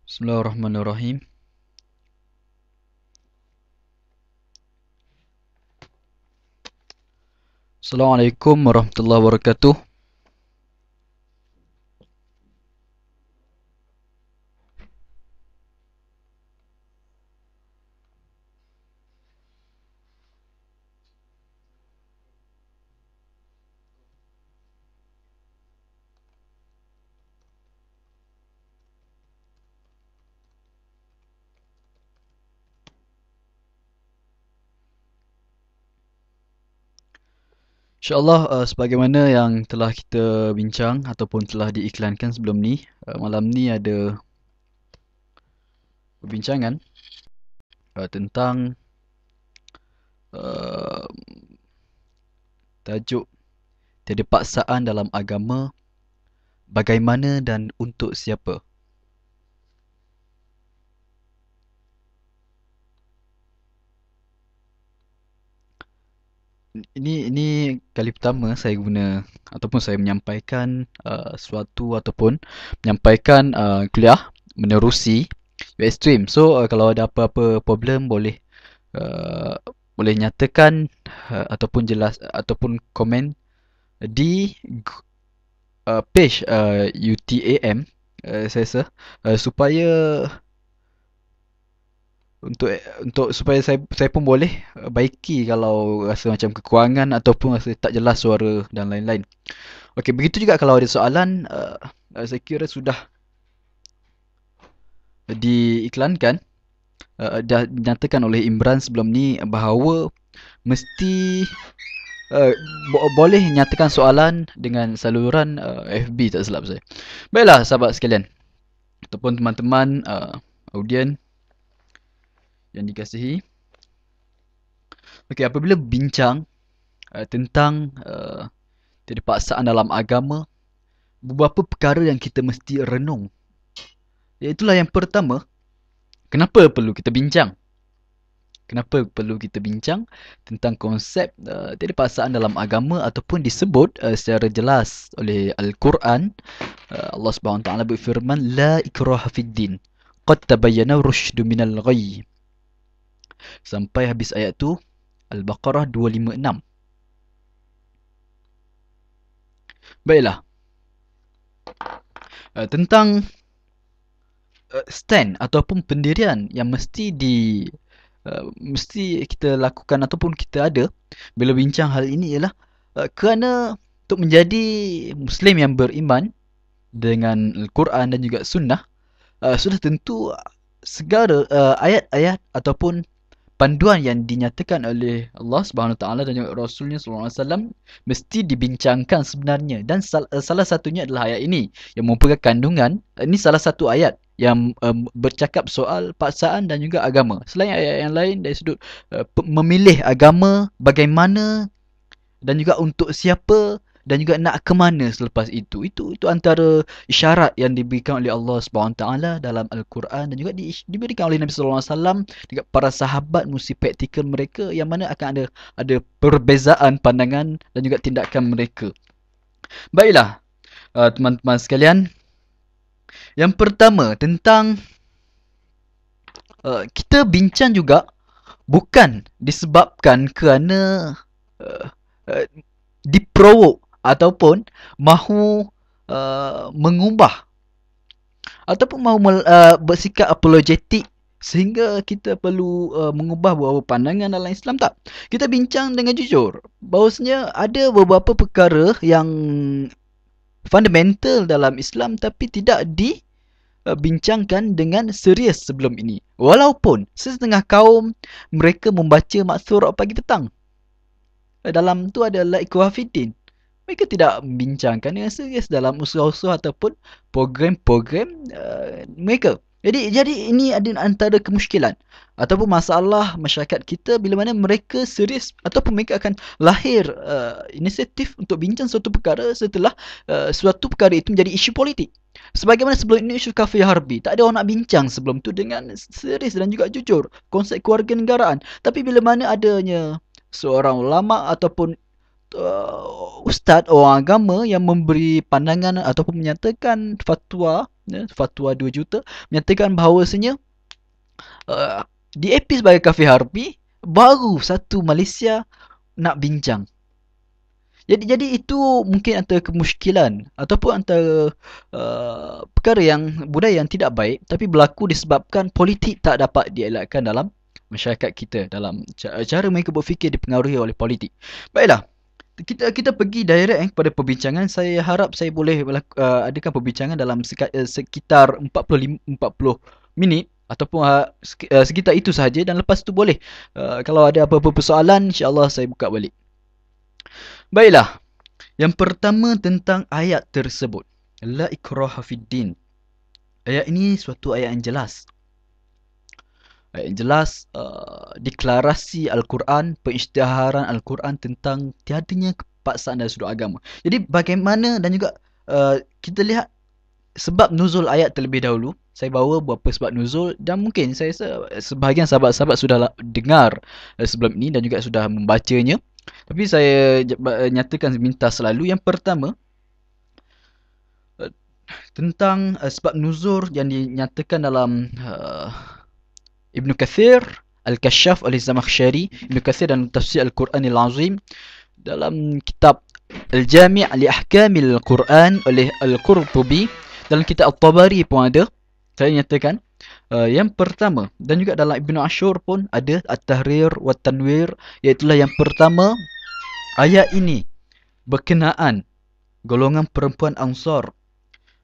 Bismillahirrahmanirrahim. Assalamualaikum warahmatullahi wabarakatuh. InsyaAllah sebagaimana yang telah kita bincang ataupun telah diiklankan sebelum ni, malam ni ada perbincangan tentang uh, tajuk tiada paksaan dalam agama, bagaimana dan untuk siapa. Ini kali pertama saya guna ataupun saya menyampaikan sesuatu ataupun menyampaikan kuliah menerusi Ustream. So kalau ada apa-apa problem uh, boleh nyatakan ataupun jelas ataupun komen di page UTAM saya rasa supaya untuk supaya saya pun boleh baiki kalau rasa macam kekurangan ataupun rasa tak jelas suara dan lain-lain. Okey, begitu juga kalau ada soalan saya kira sudah diiklankan, dah dinyatakan oleh Imran sebelum ni bahawa mesti boleh nyatakan soalan dengan saluran FB tak silap saya. Baiklah sahabat sekalian ataupun teman-teman audien yang dikasihi. Okey, apabila bincang tentang tiada paksaan dalam agama, beberapa perkara yang kita mesti renung. Iaitulah yang pertama, kenapa perlu kita bincang? Kenapa perlu kita bincang tentang konsep tiada paksaan dalam agama ataupun disebut secara jelas oleh Al-Quran. Allah Subhanahu Wa Taala berfirman, La ikraha fid din, qad tabayyana rusydu minal ghayy. Sampai habis ayat tu, Al-Baqarah 256. Baiklah. Tentang stand ataupun pendirian yang mesti kita lakukan ataupun kita ada bila bincang hal ini ialah kerana untuk menjadi Muslim yang beriman dengan Al-Quran dan juga Sunnah, sudah tentu segala ayat-ayat ataupun panduan yang dinyatakan oleh Allah Subhanahu Taala dan juga Rasulnya Sallallahu Alaihi Wasallam mesti dibincangkan sebenarnya, dan salah satunya adalah ayat ini yang merupakan kandungan. Ini salah satu ayat yang bercakap soal paksaan dan juga agama. Selain ayat yang lain dari sudut memilih agama bagaimana dan juga untuk siapa dan juga nak ke mana selepas itu. Itu antara isyarat yang diberikan oleh Allah Subhanahu taala dalam Al-Quran dan juga diberikan oleh Nabi sallallahu alaihi wasallam juga para sahabat mesti praktikal mereka, yang mana akan ada perbezaan pandangan dan juga tindakan mereka. Baiklah, teman-teman sekalian, yang pertama tentang kita bincang juga bukan disebabkan kerana uh, uh, diprovok ataupun mahu mengubah ataupun mahu bersikap apologetik sehingga kita perlu mengubah beberapa pandangan dalam Islam. Tak. Kita bincang dengan jujur bahawasanya ada beberapa perkara yang fundamental dalam Islam tapi tidak dibincangkan dengan serius sebelum ini. Walaupun setengah kaum mereka membaca maksur pagi petang. Dalam tu adalah ikhwafidin. Mereka tidak membincangkan dengan serius dalam usaha-usaha ataupun program-program mereka. Jadi ini ada antara kemusykilan ataupun masalah masyarakat kita bila mana mereka serius ataupun mereka akan lahir inisiatif untuk bincang suatu perkara setelah suatu perkara itu menjadi isu politik. Sebagaimana sebelum ini isu kafir harbi, tak ada orang nak bincang sebelum tu dengan serius dan juga jujur konsep kewarganegaraan. Tapi bila mana adanya seorang ulama ataupun ustaz orang agama yang memberi pandangan ataupun menyatakan fatwa, fatwa 2 juta, menyatakan bahawasanya DAP sebagai kafir harbi, baru satu Malaysia nak bincang. Jadi itu mungkin antara kemusykilan ataupun antara perkara yang budaya yang tidak baik tapi berlaku disebabkan politik tak dapat dielakkan dalam masyarakat kita, dalam cara mereka berfikir dipengaruhi oleh politik. Baiklah, kita pergi direct kepada perbincangan. Saya harap saya boleh adakan perbincangan dalam sekitar 40 minit ataupun sekitar itu sahaja, dan lepas tu boleh kalau ada apa-apa persoalan insya-Allah saya buka balik. Baiklah. Yang pertama tentang ayat tersebut. La ikraha fid din. Ayat ini suatu ayat yang jelas. Ayat yang jelas deklarasi Al-Quran, pengisytiharan Al-Quran tentang tiadanya kepaksaan dari sudut agama. Jadi bagaimana, dan juga kita lihat sebab nuzul ayat terlebih dahulu. Saya bawa beberapa sebab nuzul dan mungkin saya rasa sebahagian sahabat-sahabat sudah dengar sebelum ini dan juga sudah membacanya. Tapi saya nyatakan minta selalu. Yang pertama, tentang sebab nuzul yang dinyatakan dalam Ibn Kathir, Al-Kashaf oleh Zamakhsyari, Ibn Kathir dan Tafsir Al-Quranil Azim, dalam kitab Al-Jami' li Ahkamil Quran oleh Al-Qurtubi, dalam kitab At-Tabari pun ada. Saya nyatakan yang pertama, dan juga dalam Ibn Ashur pun ada At-Tahrir wa Tanwir, iaitu yang pertama, ayat ini berkenaan golongan perempuan Ansar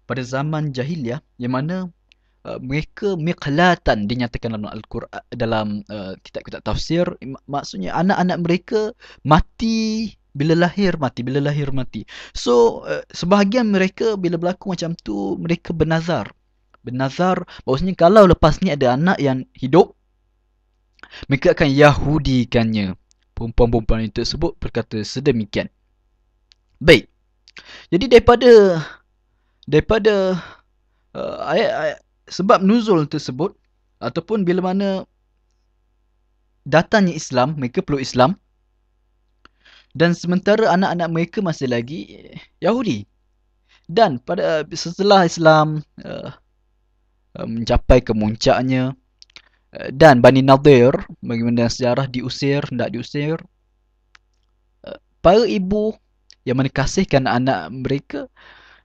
pada zaman jahiliah, yang mana mereka miqlatan dinyatakan dalam Al-Quran, dalam kitab-kitab tafsir, maksudnya anak-anak mereka mati bila lahir mati. So sebahagian mereka bila berlaku macam tu, mereka bernazar bahawasanya kalau lepas ni ada anak yang hidup, mereka akan Yahudikannya. Perempuan-perempuan itu tersebut berkata sedemikian. Baik. Jadi daripada ayat-ayat sebab nuzul tersebut, ataupun bila mana datangnya Islam, mereka peluk Islam, dan sementara anak-anak mereka masih lagi Yahudi. Dan pada setelah Islam mencapai kemuncaknya, dan Bani Nadir, bagaimana sejarah diusir, hendak diusir, para ibu yang menikasihkan anak mereka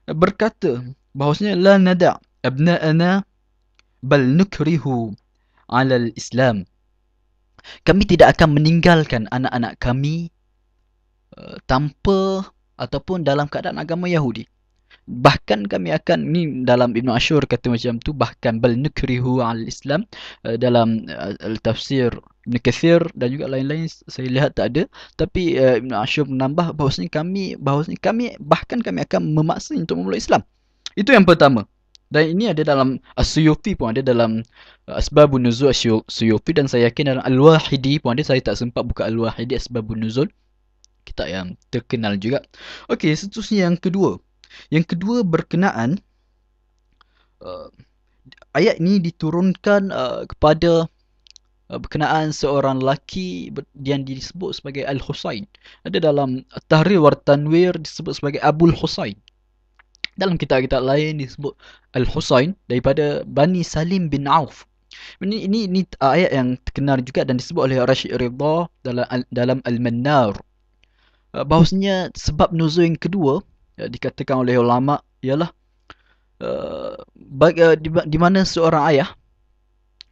berkata bahawasanya la nada' abna'ana bal nukrihu 'alal Islam. Kami tidak akan meninggalkan anak-anak kami tanpa ataupun dalam keadaan agama Yahudi. Bahkan kami akan, ni dalam Ibn Ashur kata macam tu, bahkan bal nukrihu 'alal Islam, dalam tafsir Ibn Kathir dan juga lain-lain saya lihat tak ada, tapi Ibn Ashur menambah bahawasanya kami bahkan kami akan memaksa untuk memeluk Islam. Itu yang pertama. Dan ini ada dalam As-Suyuti pun ada, dalam Asbabun Nuzul As-Suyuti, dan saya yakin dalam Al-Wahidi pun ada. Saya tak sempat buka Al-Wahidi, Asbabun Nuzul, kitab yang terkenal juga. Okey, seterusnya yang kedua. Yang kedua berkenaan ayat ini diturunkan kepada berkenaan seorang lelaki yang disebut sebagai Al-Husain. Ada dalam Tahrir wa Tanwir disebut sebagai Abul Husain. Dalam kitab-kitab lain disebut Al-Husain daripada Bani Salim bin Auf. Ini ayat yang terkenal juga dan disebut oleh Rashid Ridha dalam Al-Mannar. Bahawasanya sebab nuzul yang kedua dikatakan oleh ulama ialah di mana seorang ayah,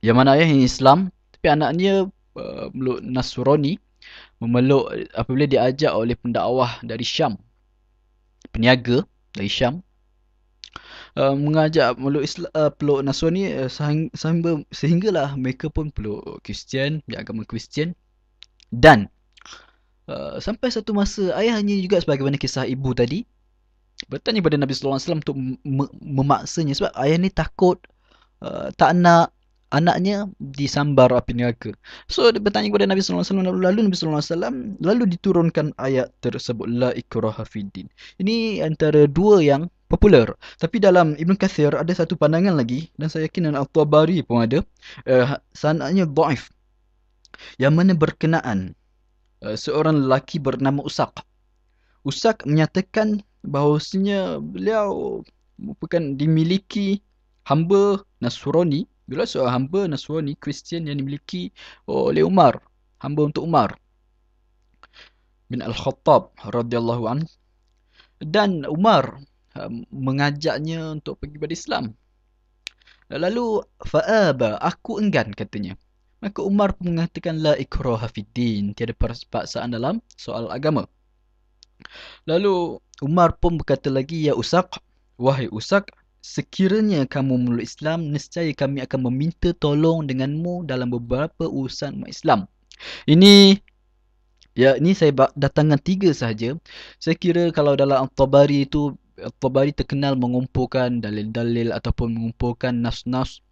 yang mana ayah yang Islam tapi anaknya memeluk Nasrani, memeluk apabila diajak oleh pendakwah dari Syam, peniaga dari Syam, mengajak peluk Nasrani, sehinggalah mereka pun peluk Kristian, agama Kristian. Dan sampai satu masa ayahnya juga sebagaimana kisah ibu tadi bertanya kepada Nabi sallallahu alaihi wasallam untuk memaksanya, sebab ayah ni takut tak nak anaknya disambar api neraka. So dia bertanya kepada Nabi sallallahu alaihi wasallam, lalu Nabi sallallahu alaihi wasallam lalu diturunkan ayat tersebut, la ikraha fiddin. Ini antara dua yang popular. Tapi dalam Ibn Kathir ada satu pandangan lagi, dan saya yakin dalam At-Tabari pun ada, sanadnya dhaif, yang mana berkenaan seorang lelaki bernama Usaq. Usak menyatakan bahawasanya beliau merupakan dimiliki hamba Nasrani. Beliau seorang hamba Nasrani Kristian yang dimiliki oleh Umar, hamba untuk Umar bin Al-Khattab radhiyallahu anhu. Dan Umar mengajaknya untuk pergi pada Islam. Lalu fa'aba, aku enggan katanya. Maka Umar pun mengatakan la ikraha fid din, tiada paksaan dalam soal agama. Lalu Umar pun berkata lagi, ya Usaq, wahai Usaq, sekiranya kamu memeluk Islam, nescaya kami akan meminta tolong denganmu dalam beberapa urusan umat Islam. Ini saya datangkan 3 sahaja. Saya kira kalau dalam At-Tabari itu, At-Tabari terkenal mengumpulkan dalil-dalil ataupun mengumpulkan nas-nas,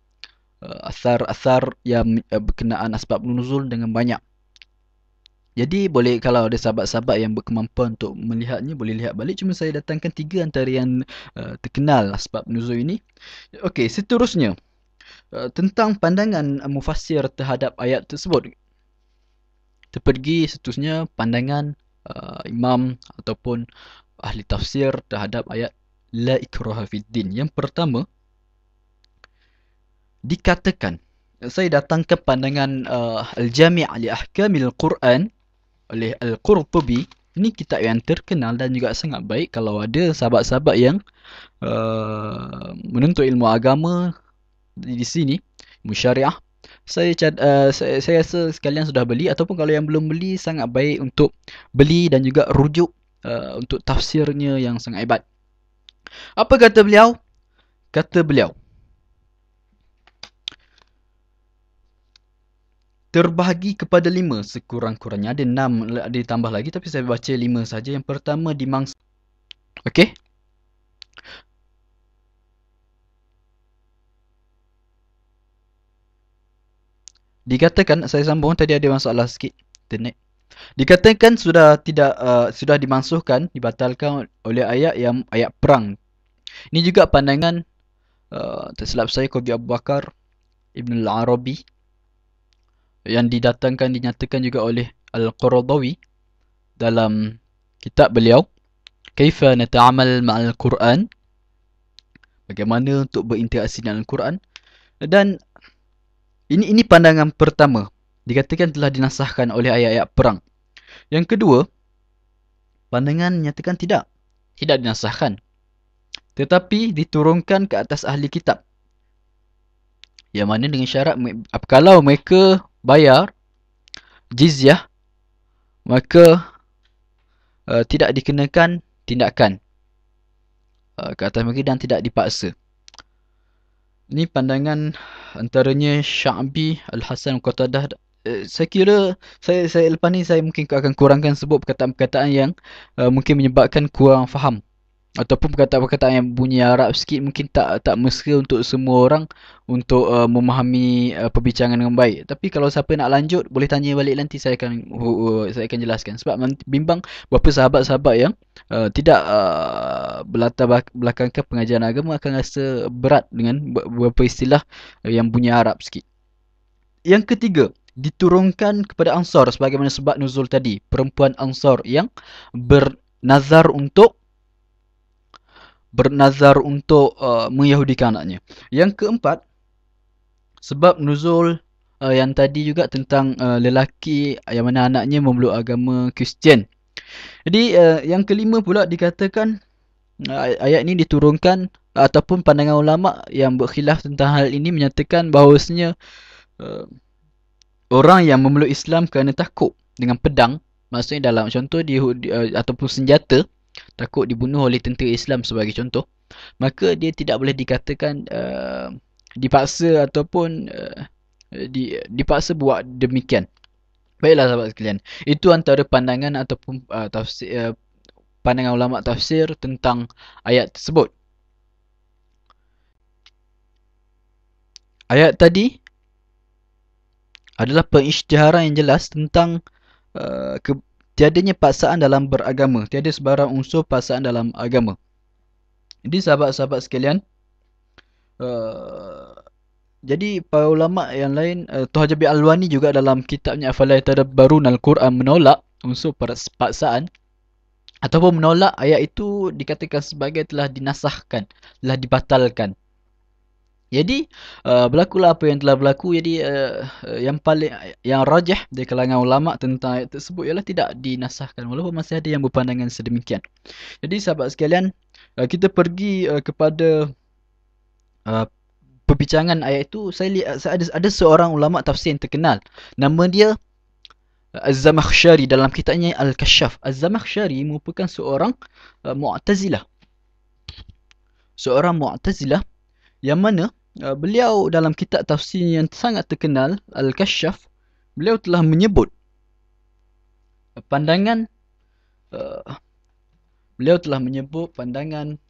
asar-asar yang berkenaan asbab nuzul dengan banyak. Jadi boleh, kalau ada sahabat-sahabat yang berkemampuan untuk melihatnya, boleh lihat balik. Cuma saya datangkan 3 antara yang terkenal asbab nuzul ini. Okey, seterusnya tentang pandangan mufassir terhadap ayat tersebut. Terpergi seterusnya pandangan imam ataupun ahli tafsir terhadap ayat la ikraha fid din. Yang pertama, dikatakan, saya datangkan pandangan Al-Jami' li Ahkamil Quran oleh Al-Qurtubi. Ini kitab yang terkenal dan juga sangat baik kalau ada sahabat-sahabat yang menuntut ilmu agama di sini, ilmu syariah. Saya rasa sekalian sudah beli, ataupun kalau yang belum beli, sangat baik untuk beli dan juga rujuk untuk tafsirnya yang sangat hebat. Apa kata beliau? Kata beliau, terbahagi kepada 5 sekurang-kurangnya. Ada 6, ada ditambah lagi, tapi saya baca 5 saja. Yang pertama dimangsa. Okey. Dikatakan, saya sambung, tadi ada masalah sikit internet. Dikatakan sudah dimansuhkan, dibatalkan oleh ayat perang. Ini juga pandangan tersilap saya Qadhi Abu Bakar Ibn Al-Arabi, yang dinyatakan juga oleh Al-Qaradawi dalam kitab beliau Kaifa Nata'amal Ma'al Quran, bagaimana untuk berinteraksi dengan Al-Quran. Dan ini pandangan pertama, dikatakan telah dinasahkan oleh ayat-ayat perang. Yang kedua, pandangan menyatakan tidak dinasahkan, tetapi diturunkan ke atas ahli kitab. Yang mana dengan syarat, kalau mereka bayar jizyah, maka tidak dikenakan tindakan ke atas mereka dan tidak dipaksa. Ini pandangan antaranya Sya'bi, Al-Hasan, Qatadah. Saya kira saya lepas ni saya mungkin akan kurangkan sebut perkataan-perkataan yang mungkin menyebabkan kurang faham, ataupun perkataan-perkataan yang bunyi Arab sikit, mungkin tak mesra untuk semua orang untuk memahami perbincangan dengan baik. Tapi kalau siapa nak lanjut, boleh tanya balik nanti, saya akan jelaskan. Sebab bimbang beberapa sahabat-sahabat yang tidak berlatar belakangkan pengajaran agama akan rasa berat dengan beberapa istilah yang bunyi Arab sikit. Yang ketiga, diturunkan kepada Ansar sebagaimana sebab nuzul tadi, perempuan Ansar yang bernazar untuk menyahudikan anaknya. Yang keempat, sebab nuzul yang tadi juga tentang lelaki yang mana anaknya memeluk agama Kristian. Jadi yang kelima pula dikatakan ayat ini diturunkan, ataupun pandangan ulama yang berkhilaf tentang hal ini menyatakan bahawasanya orang yang memeluk Islam kerana takut dengan pedang, maksudnya dalam contoh ataupun senjata, takut dibunuh oleh tentera Islam sebagai contoh, maka dia tidak boleh dikatakan dipaksa ataupun dipaksa buat demikian. Baiklah sahabat sekalian, itu antara pandangan ataupun pandangan ulama tafsir tentang ayat tersebut. Ayat tadi adalah pengisytiharan yang jelas tentang tiadanya paksaan dalam beragama, tiada sebarang unsur paksaan dalam agama. Jadi sahabat-sahabat sekalian, jadi para ulama yang lain, Tuh Haji Al-Wani juga dalam kitabnya Afala Yatadabbarun Al-Quran menolak unsur paksaan. ataupun menolak ayat itu dikatakan sebagai telah dinasahkan, telah dibatalkan. Jadi berlakulah apa yang telah berlaku. Jadi yang rajih di kalangan ulama tentang ayat tersebut ialah tidak dinasahkan, walaupun masih ada yang berpandangan sedemikian. Jadi sahabat sekalian, kita pergi kepada uh, perbincangan ayat itu. Saya lihat ada seorang ulama tafsir yang terkenal, nama dia Az-Zamakhsyari, dalam kitabnya Al-Kashaf. Az-Zamakhsyari merupakan seorang Mu'tazilah. Seorang Mu'tazilah yang mana beliau dalam kitab tafsir yang sangat terkenal Al-Kashaf, beliau telah menyebut pandangan beliau telah menyebut pandangan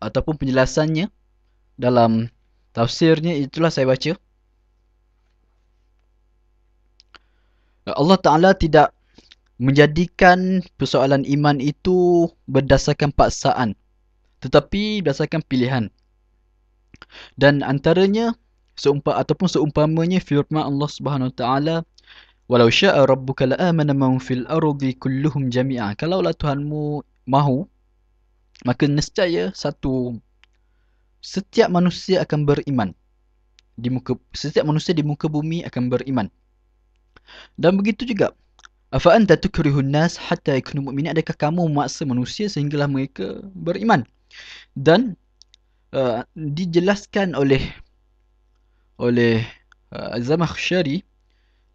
ataupun penjelasannya dalam tafsirnya. Itulah saya baca. Allah Ta'ala tidak menjadikan persoalan iman itu berdasarkan paksaan, tetapi berdasarkan pilihan. Dan antaranya seumpamanya firman Allah Subhanahu Wa Ta'ala, walau syaa rabbuka la'amana man fil ardi kulluhum jami'a. Kalaulah Tuhanmu mahu, maka nescaya setiap manusia akan beriman. Setiap manusia di muka bumi akan beriman. Dan begitu juga, afa anta tukrihun nas hatta yakunu mu'minin. Adakah kamu memaksa manusia sehinggalah mereka beriman? Dan dijelaskan oleh Az-Zamakhsyari,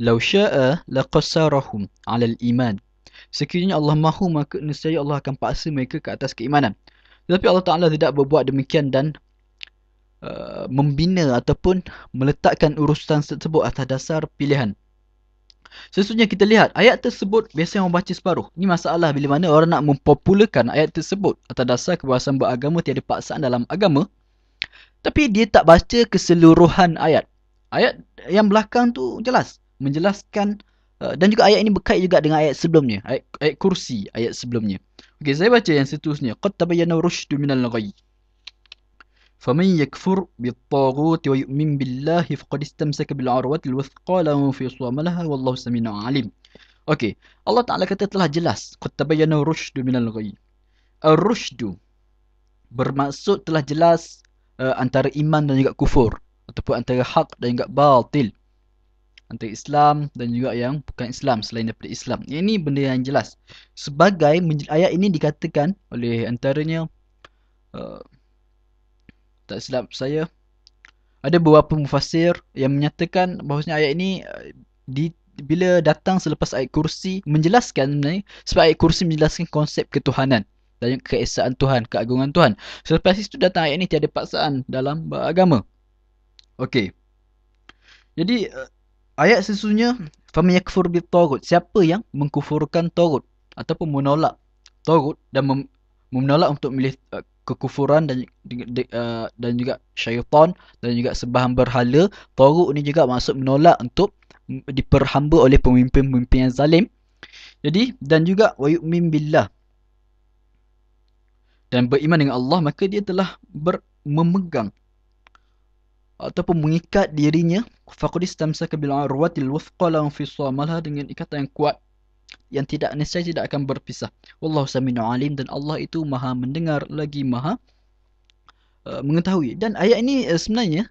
law syaa laqassarahum 'ala al-iman. Sekiranya Allah mahu, maka nescaya Allah akan paksa mereka ke atas keimanan. Tetapi Allah Ta'ala tidak berbuat demikian dan membina ataupun meletakkan urusan tersebut atas dasar pilihan. Sesungguhnya kita lihat ayat tersebut biasanya orang baca separuh. Ini masalah bila mana orang nak mempopularkan ayat tersebut atas dasar kebebasan beragama, tiada paksaan dalam agama, tapi dia tak baca keseluruhan ayat. Ayat yang belakang tu jelas menjelaskan, dan juga ayat ini berkait juga dengan ayat sebelumnya, ayat kursi, ayat sebelumnya. Okey, saya baca yang seterusnya. Qad tabayyana rusydu minal ghayy. فمن يكفر بالطاغوت ويؤمن بالله فقد استمسك بالعروة الوثقى لا انفصام لها والله سميع عليم. Okey, Allah Ta'ala kata telah jelas. Qad tabayyana rusydu minal ghayy. Ar-rusydu bermaksud telah jelas antara iman dan juga kufur, ataupun antara hak dan juga batil, antara Islam dan juga yang bukan Islam, selain daripada Islam. Ini benda yang jelas. Sebagai ayat ini dikatakan oleh antaranya, tak silap saya, ada beberapa mufassir yang menyatakan bahawasanya ayat ini bila datang selepas ayat kursi menjelaskan sebenarnya, sebab ayat kursi menjelaskan konsep ketuhanan dan keesaan Tuhan, keagungan Tuhan. Selepas itu datang ayat ini, tiada paksaan dalam beragama. Okey. Jadi ayat sesungguhnya, faman yakfur bit-taghut, siapa yang mengkufurkan taghut ataupun menolak taghut dan menolak untuk memilih kekufuran dan juga syaitan dan juga sembahan berhala. Taghut ni juga maksud menolak untuk diperhamba oleh pemimpin-pemimpin yang zalim. Jadi, dan juga wa yu'min billah, dan beriman dengan Allah, maka dia telah memegang ataupun mengikat dirinya, faqad istamsaka bil urwatil wuthqa la infisama laha, dengan ikatan yang kuat yang tidak nescaya tidak akan berpisah. Wallahu samiu alim, dan Allah itu maha mendengar lagi maha mengetahui. Dan ayat ini sebenarnya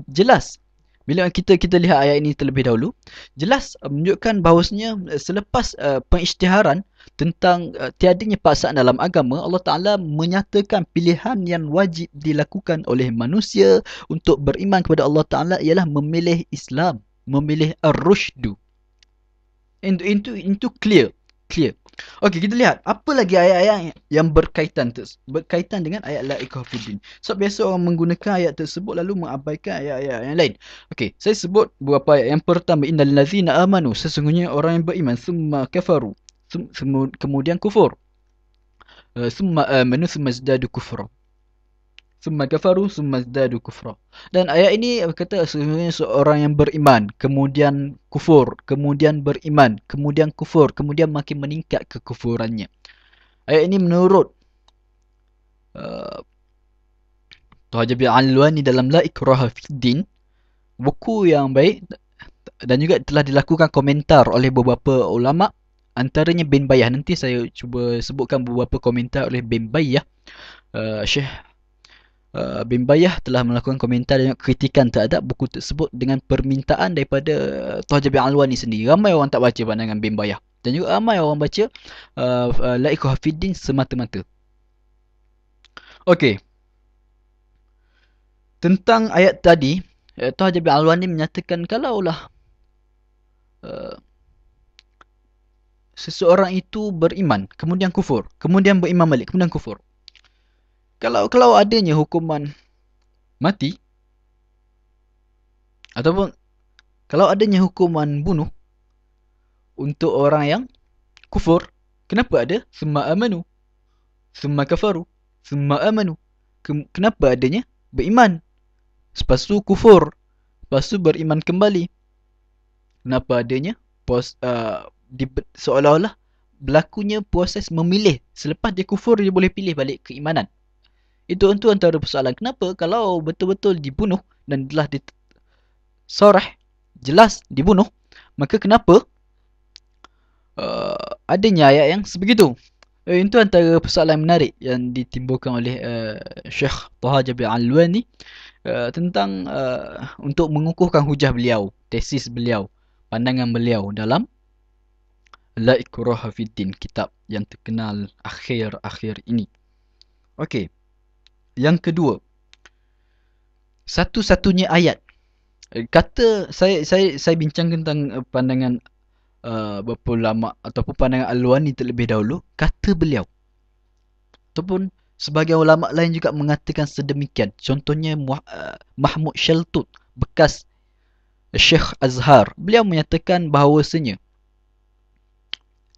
jelas. Bila kita lihat ayat ini terlebih dahulu, jelas menunjukkan bahawasanya selepas pengisytiharan tentang tiadanya paksaan dalam agama, Allah Ta'ala menyatakan pilihan yang wajib dilakukan oleh manusia untuk beriman kepada Allah Ta'ala ialah memilih Islam, memilih ar-rusydu. Itu clear. Okey, kita lihat apa lagi ayat-ayat yang berkaitan dengan ayat la ikraha fiddin. So biasa orang menggunakan ayat tersebut lalu mengabaikan ayat-ayat yang lain. Okey, saya sebut beberapa ayat. Yang pertama, innal ladzina amanu, sesungguhnya orang yang beriman, summa kafaru, kemudian kufur, summa amanu summa zdadu kufra, summa kafaru summa zdadu kufra. Dan ayat ini berkata sesungguhnya seorang yang beriman, kemudian kufur, kemudian beriman, kemudian kufur, kemudian makin meningkat kekufurannya. Ayat ini menurut Tuhajabi Al-Alwani dalam La Ikraha Fiddin, buku yang baik, dan juga telah dilakukan komentar oleh beberapa ulama Antaranya bin Bayyah. Nanti saya cuba sebutkan beberapa komentar oleh bin Bayyah. Syekh bin Bayyah telah melakukan komentar dan kritikan terhadap buku tersebut dengan permintaan daripada Tuan Jabir Alwani sendiri. Ramai orang tak baca pandangan bin Bayyah. Dan juga ramai orang baca Laiku Hafiddin semata-mata. Okey. Tentang ayat tadi, Tuan Jabir Alwani menyatakan kalaulah seseorang itu beriman, kemudian kufur, kemudian beriman balik, kemudian kufur. Kalau adanya hukuman mati, ataupun kalau adanya hukuman bunuh untuk orang yang kufur, kenapa ada summa amanu, summa kafaru, summa amanu? Kenapa adanya beriman, lepas tu kufur, lepas tu beriman kembali? Kenapa adanya seolah-olah berlakunya proses memilih. Selepas dia kufur, dia boleh pilih balik keimanan. Itu antara persoalan. Kenapa kalau betul-betul dibunuh dan telah disorah, jelas dibunuh, maka kenapa adanya ayat yang sebegitu? Itu antara persoalan menarik yang ditimbulkan oleh Syekh Taha Jabir Alwani tentang untuk mengukuhkan hujah beliau, tesis beliau, pandangan beliau dalam La Ikraha Fiddin, kitab yang terkenal akhir-akhir ini. Okey. Yang kedua, satu-satunya ayat. Kata saya bincang tentang pandangan beberapa ulama ataupun pandangan Alwani terlebih dahulu. Kata beliau ataupun sebagian ulama lain juga mengatakan sedemikian. Contohnya Mahmud Shaltut, bekas Syekh Azhar. Beliau menyatakan bahawasanya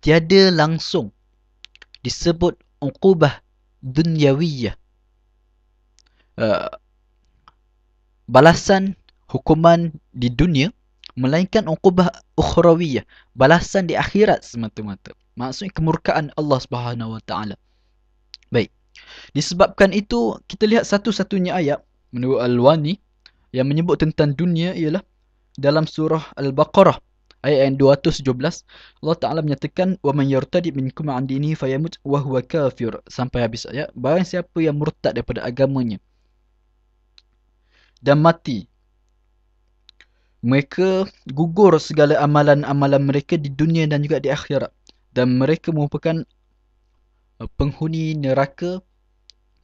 tiada langsung disebut uqubah dunyawiyah, balasan hukuman di dunia, melainkan uqubah ukhrawiyah, balasan di akhirat semata-mata. Maksudnya kemurkaan Allah Subhanahu Wa Taala. Baik. Disebabkan itu, kita lihat satu-satunya ayat menurut Al-Wani yang menyebut tentang dunia ialah dalam surah Al-Baqarah ayat yang 217. Allah Taala menyatakan wa man yartadi minkum an dinihi fayamut wa huwa kafir, sampai habis ayat. Barang siapa yang murtad daripada agamanya dan mati, mereka gugur segala amalan-amalan mereka di dunia dan juga di akhirat, dan mereka merupakan penghuni neraka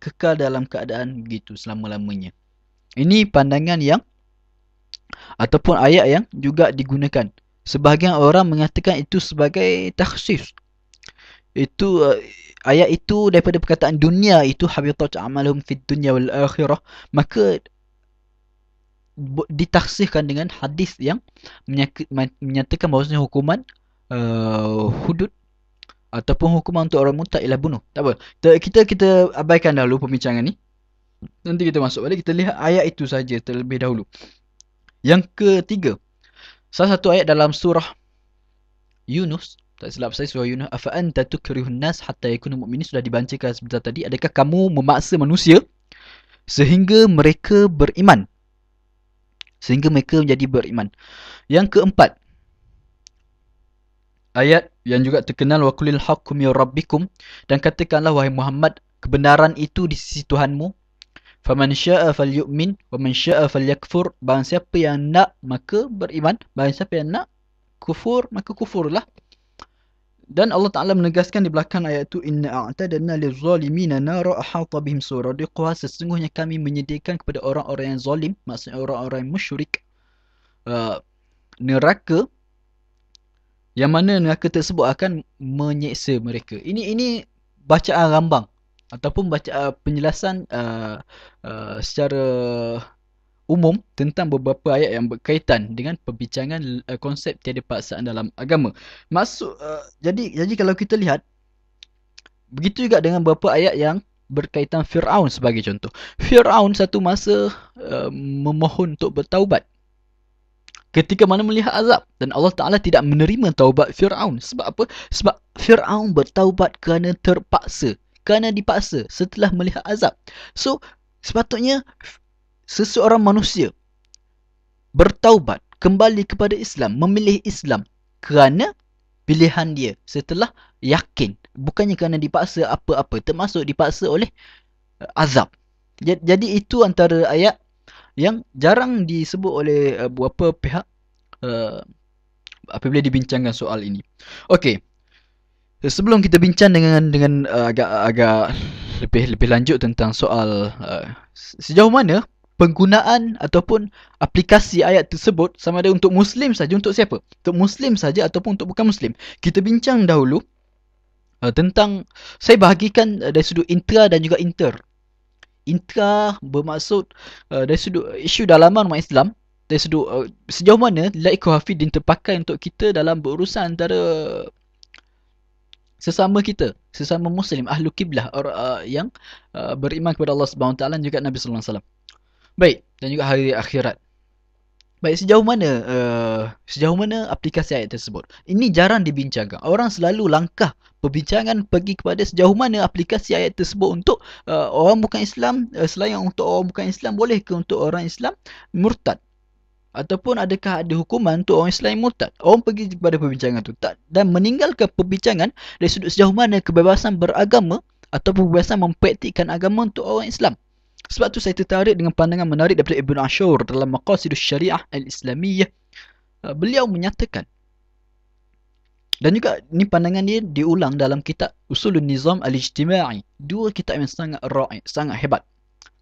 kekal dalam keadaan begitu selama-lamanya. Ini pandangan yang ataupun ayat yang juga digunakan. Sebahagian orang mengatakan itu sebagai takhsis. Itu ayat itu daripada perkataan dunia itu habitat amalhum fid dunya wal akhirah, maka ditaksihkan dengan hadis yang menyatakan bahawasanya hukuman hudud ataupun hukuman untuk orang murtad ialah bunuh. Tak apa. Kita abaikan dahulu pembincangan ni. Nanti kita masuk balik, kita lihat ayat itu saja terlebih dahulu. Yang ketiga, salah satu ayat dalam surah Yunus, tak silap saya surah Yunus, afa anta tukrihun nas hatta yakunu mu'minin, sudah dibacakan sebentar tadi. Adakah kamu memaksa manusia sehingga mereka beriman? Sehingga mereka menjadi beriman. Yang keempat, ayat yang juga terkenal, wa qulil haqqu mir rabbikum, dan katakanlah wahai Muhammad, kebenaran itu di sisi Tuhanmu. Faman syaa'a falyu'min wa man syaa'a falyakfur, barang siapa yang nak maka beriman, barang siapa yang nak kufur maka kufurlah. Dan Allah Taala menegaskan di belakang ayat itu, inna a'tadna lizalimina nara ahata bihim suradiquha, sesungguhnya kami menyediakan kepada orang-orang yang zalim, maksudnya orang-orang yang musyrik, neraka yang mana neraka tersebut akan menyeksa mereka. Ini bacaan rambang ataupun bacaan penjelasan secara umum tentang beberapa ayat yang berkaitan dengan perbincangan konsep tiada paksaan dalam agama. Jadi kalau kita lihat, begitu juga dengan beberapa ayat yang berkaitan Fir'aun sebagai contoh. Fir'aun satu masa memohon untuk bertaubat ketika mana melihat azab, dan Allah Ta'ala tidak menerima taubat Fir'aun. Sebab apa? Sebab Fir'aun bertaubat kerana terpaksa, kerana dipaksa setelah melihat azab. So, sepatutnya seseorang manusia bertaubat, kembali kepada Islam, memilih Islam kerana pilihan dia setelah yakin, bukannya kerana dipaksa apa-apa, termasuk dipaksa oleh azab. Jadi itu antara ayat yang jarang disebut oleh beberapa pihak apabila dibincangkan soal ini. Okey. Sebelum kita bincang dengan agak lebih lanjut tentang soal sejauh mana penggunaan ataupun aplikasi ayat tersebut sama ada untuk Muslim saja, untuk siapa? Untuk Muslim saja ataupun untuk bukan Muslim. Kita bincang dahulu tentang, saya bahagikan dari sudut intra dan juga inter. Intra bermaksud dari sudut isu dalaman umat Islam, dari sudut sejauh mana la ikraha fi din terpakai untuk kita dalam berurusan antara sesama kita, sesama Muslim, ahlu kiblah, yang beriman kepada Allah Subhanahu Wa Taala dan juga Nabi Sallallahu Alaihi Wasallam. Baik, dan juga hari akhirat. Baik, sejauh mana aplikasi ayat tersebut? Ini jarang dibincangkan. Orang selalu langkah perbincangan pergi kepada sejauh mana aplikasi ayat tersebut untuk orang bukan Islam, selain untuk orang bukan Islam, boleh ke untuk orang Islam murtad? Ataupun adakah ada hukuman untuk orang Islam murtad? Orang pergi kepada perbincangan itu dan meninggalkan perbincangan dari sudut sejauh mana kebebasan beragama atau kebebasan mempraktikkan agama untuk orang Islam. Sebab tu saya tertarik dengan pandangan menarik daripada Ibn Ashur dalam Maqasidus Syariah Al-Islamiyah. Beliau menyatakan, dan juga ni pandangan dia diulang dalam kitab Usulun Nizam Al-Ijtima'i. Dua kitab yang sangat ra'i, sangat hebat.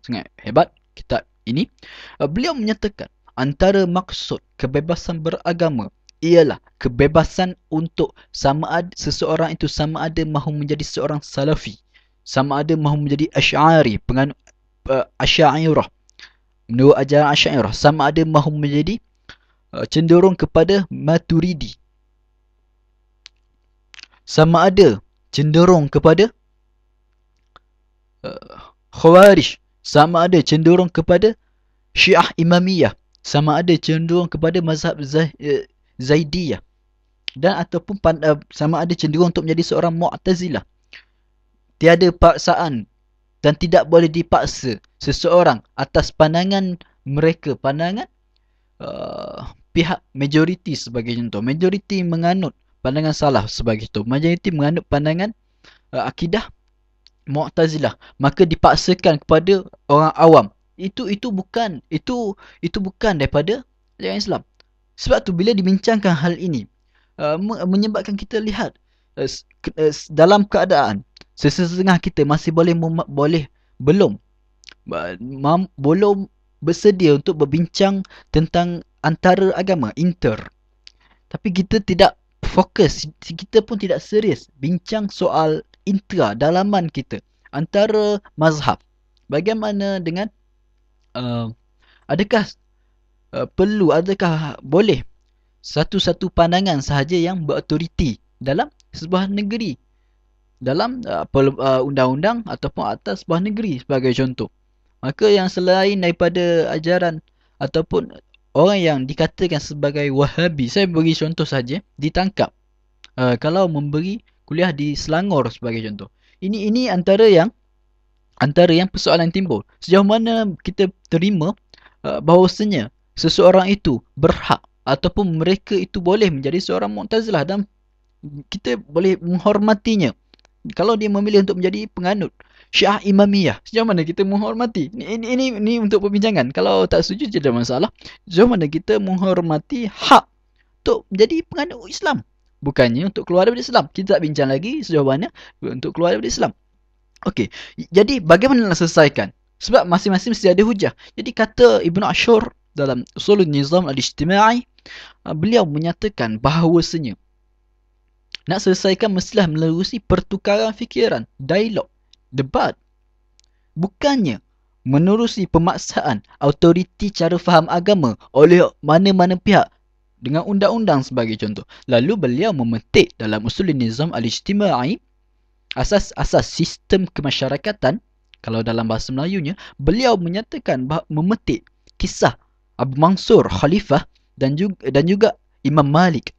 Sangat hebat kitab ini. Beliau menyatakan antara maksud kebebasan beragama ialah kebebasan untuk sama ada seseorang itu sama ada mahu menjadi seorang salafi, sama ada mahu menjadi asy'ari, penganut Asy'ariyah, menurut ajaran Asy'ariyah, sama ada mahu menjadi cenderung kepada Maturidi, sama ada cenderung kepada Khawarij, sama ada cenderung kepada Syiah Imamiyah, sama ada cenderung kepada mazhab Zaidiyah, dan ataupun sama ada cenderung untuk menjadi seorang Mu'tazilah. Tiada paksaan dan tidak boleh dipaksa seseorang atas pandangan mereka, pandangan pihak majoriti sebagai contoh. Majoriti menganut pandangan salaf sebagai itu. Majoriti menganut pandangan akidah Mu'tazilah, maka dipaksakan kepada orang awam. Itu bukan daripada ajaran Islam. Sebab tu bila dibincangkan hal ini menyebabkan kita lihat dalam keadaan sesetengah kita masih belum bersedia untuk berbincang tentang antara agama, inter. Tapi kita tidak fokus, kita pun tidak serius bincang soal intra, dalaman kita, antara mazhab. Bagaimana dengan adakah adakah boleh satu-satu pandangan sahaja yang berautoriti dalam sebuah negeri, dalam undang-undang ataupun atas sebuah negeri sebagai contoh. Maka yang selain daripada ajaran ataupun orang yang dikatakan sebagai Wahabi, saya beri contoh saja, ditangkap kalau memberi kuliah di Selangor sebagai contoh. Ini antara yang persoalan timbul. Sejauh mana kita terima bahawasanya seseorang itu berhak ataupun mereka itu boleh menjadi seorang Mu'tazilah dan kita boleh menghormatinya. Kalau dia memilih untuk menjadi penganut Syiah Imamiyah, sejauh mana kita menghormati? Ini untuk perbincangan. Kalau tak setuju tidak masalah. Sejauh mana kita menghormati hak untuk menjadi penganut Islam, bukannya untuk keluar daripada Islam. Kita tak bincang lagi sejauh mana untuk keluar daripada Islam. Okey, jadi bagaimana nak selesaikan? Sebab masing-masing mesti ada hujah. Jadi kata Ibn Ashur dalam Usulun Nizam Al-Ijtima'i, beliau menyatakan bahawasanya nak selesaikan mestilah melalui pertukaran fikiran, dialog, debat. Bukannya menerusi pemaksaan autoriti cara faham agama oleh mana-mana pihak dengan undang-undang sebagai contoh. Lalu beliau memetik dalam Usulun Nizam Al-Ijtima'i asas-asas sistem kemasyarakatan. Kalau dalam bahasa Melayunya, beliau menyatakan memetik kisah Abu Mansur Khalifah dan juga Imam Malik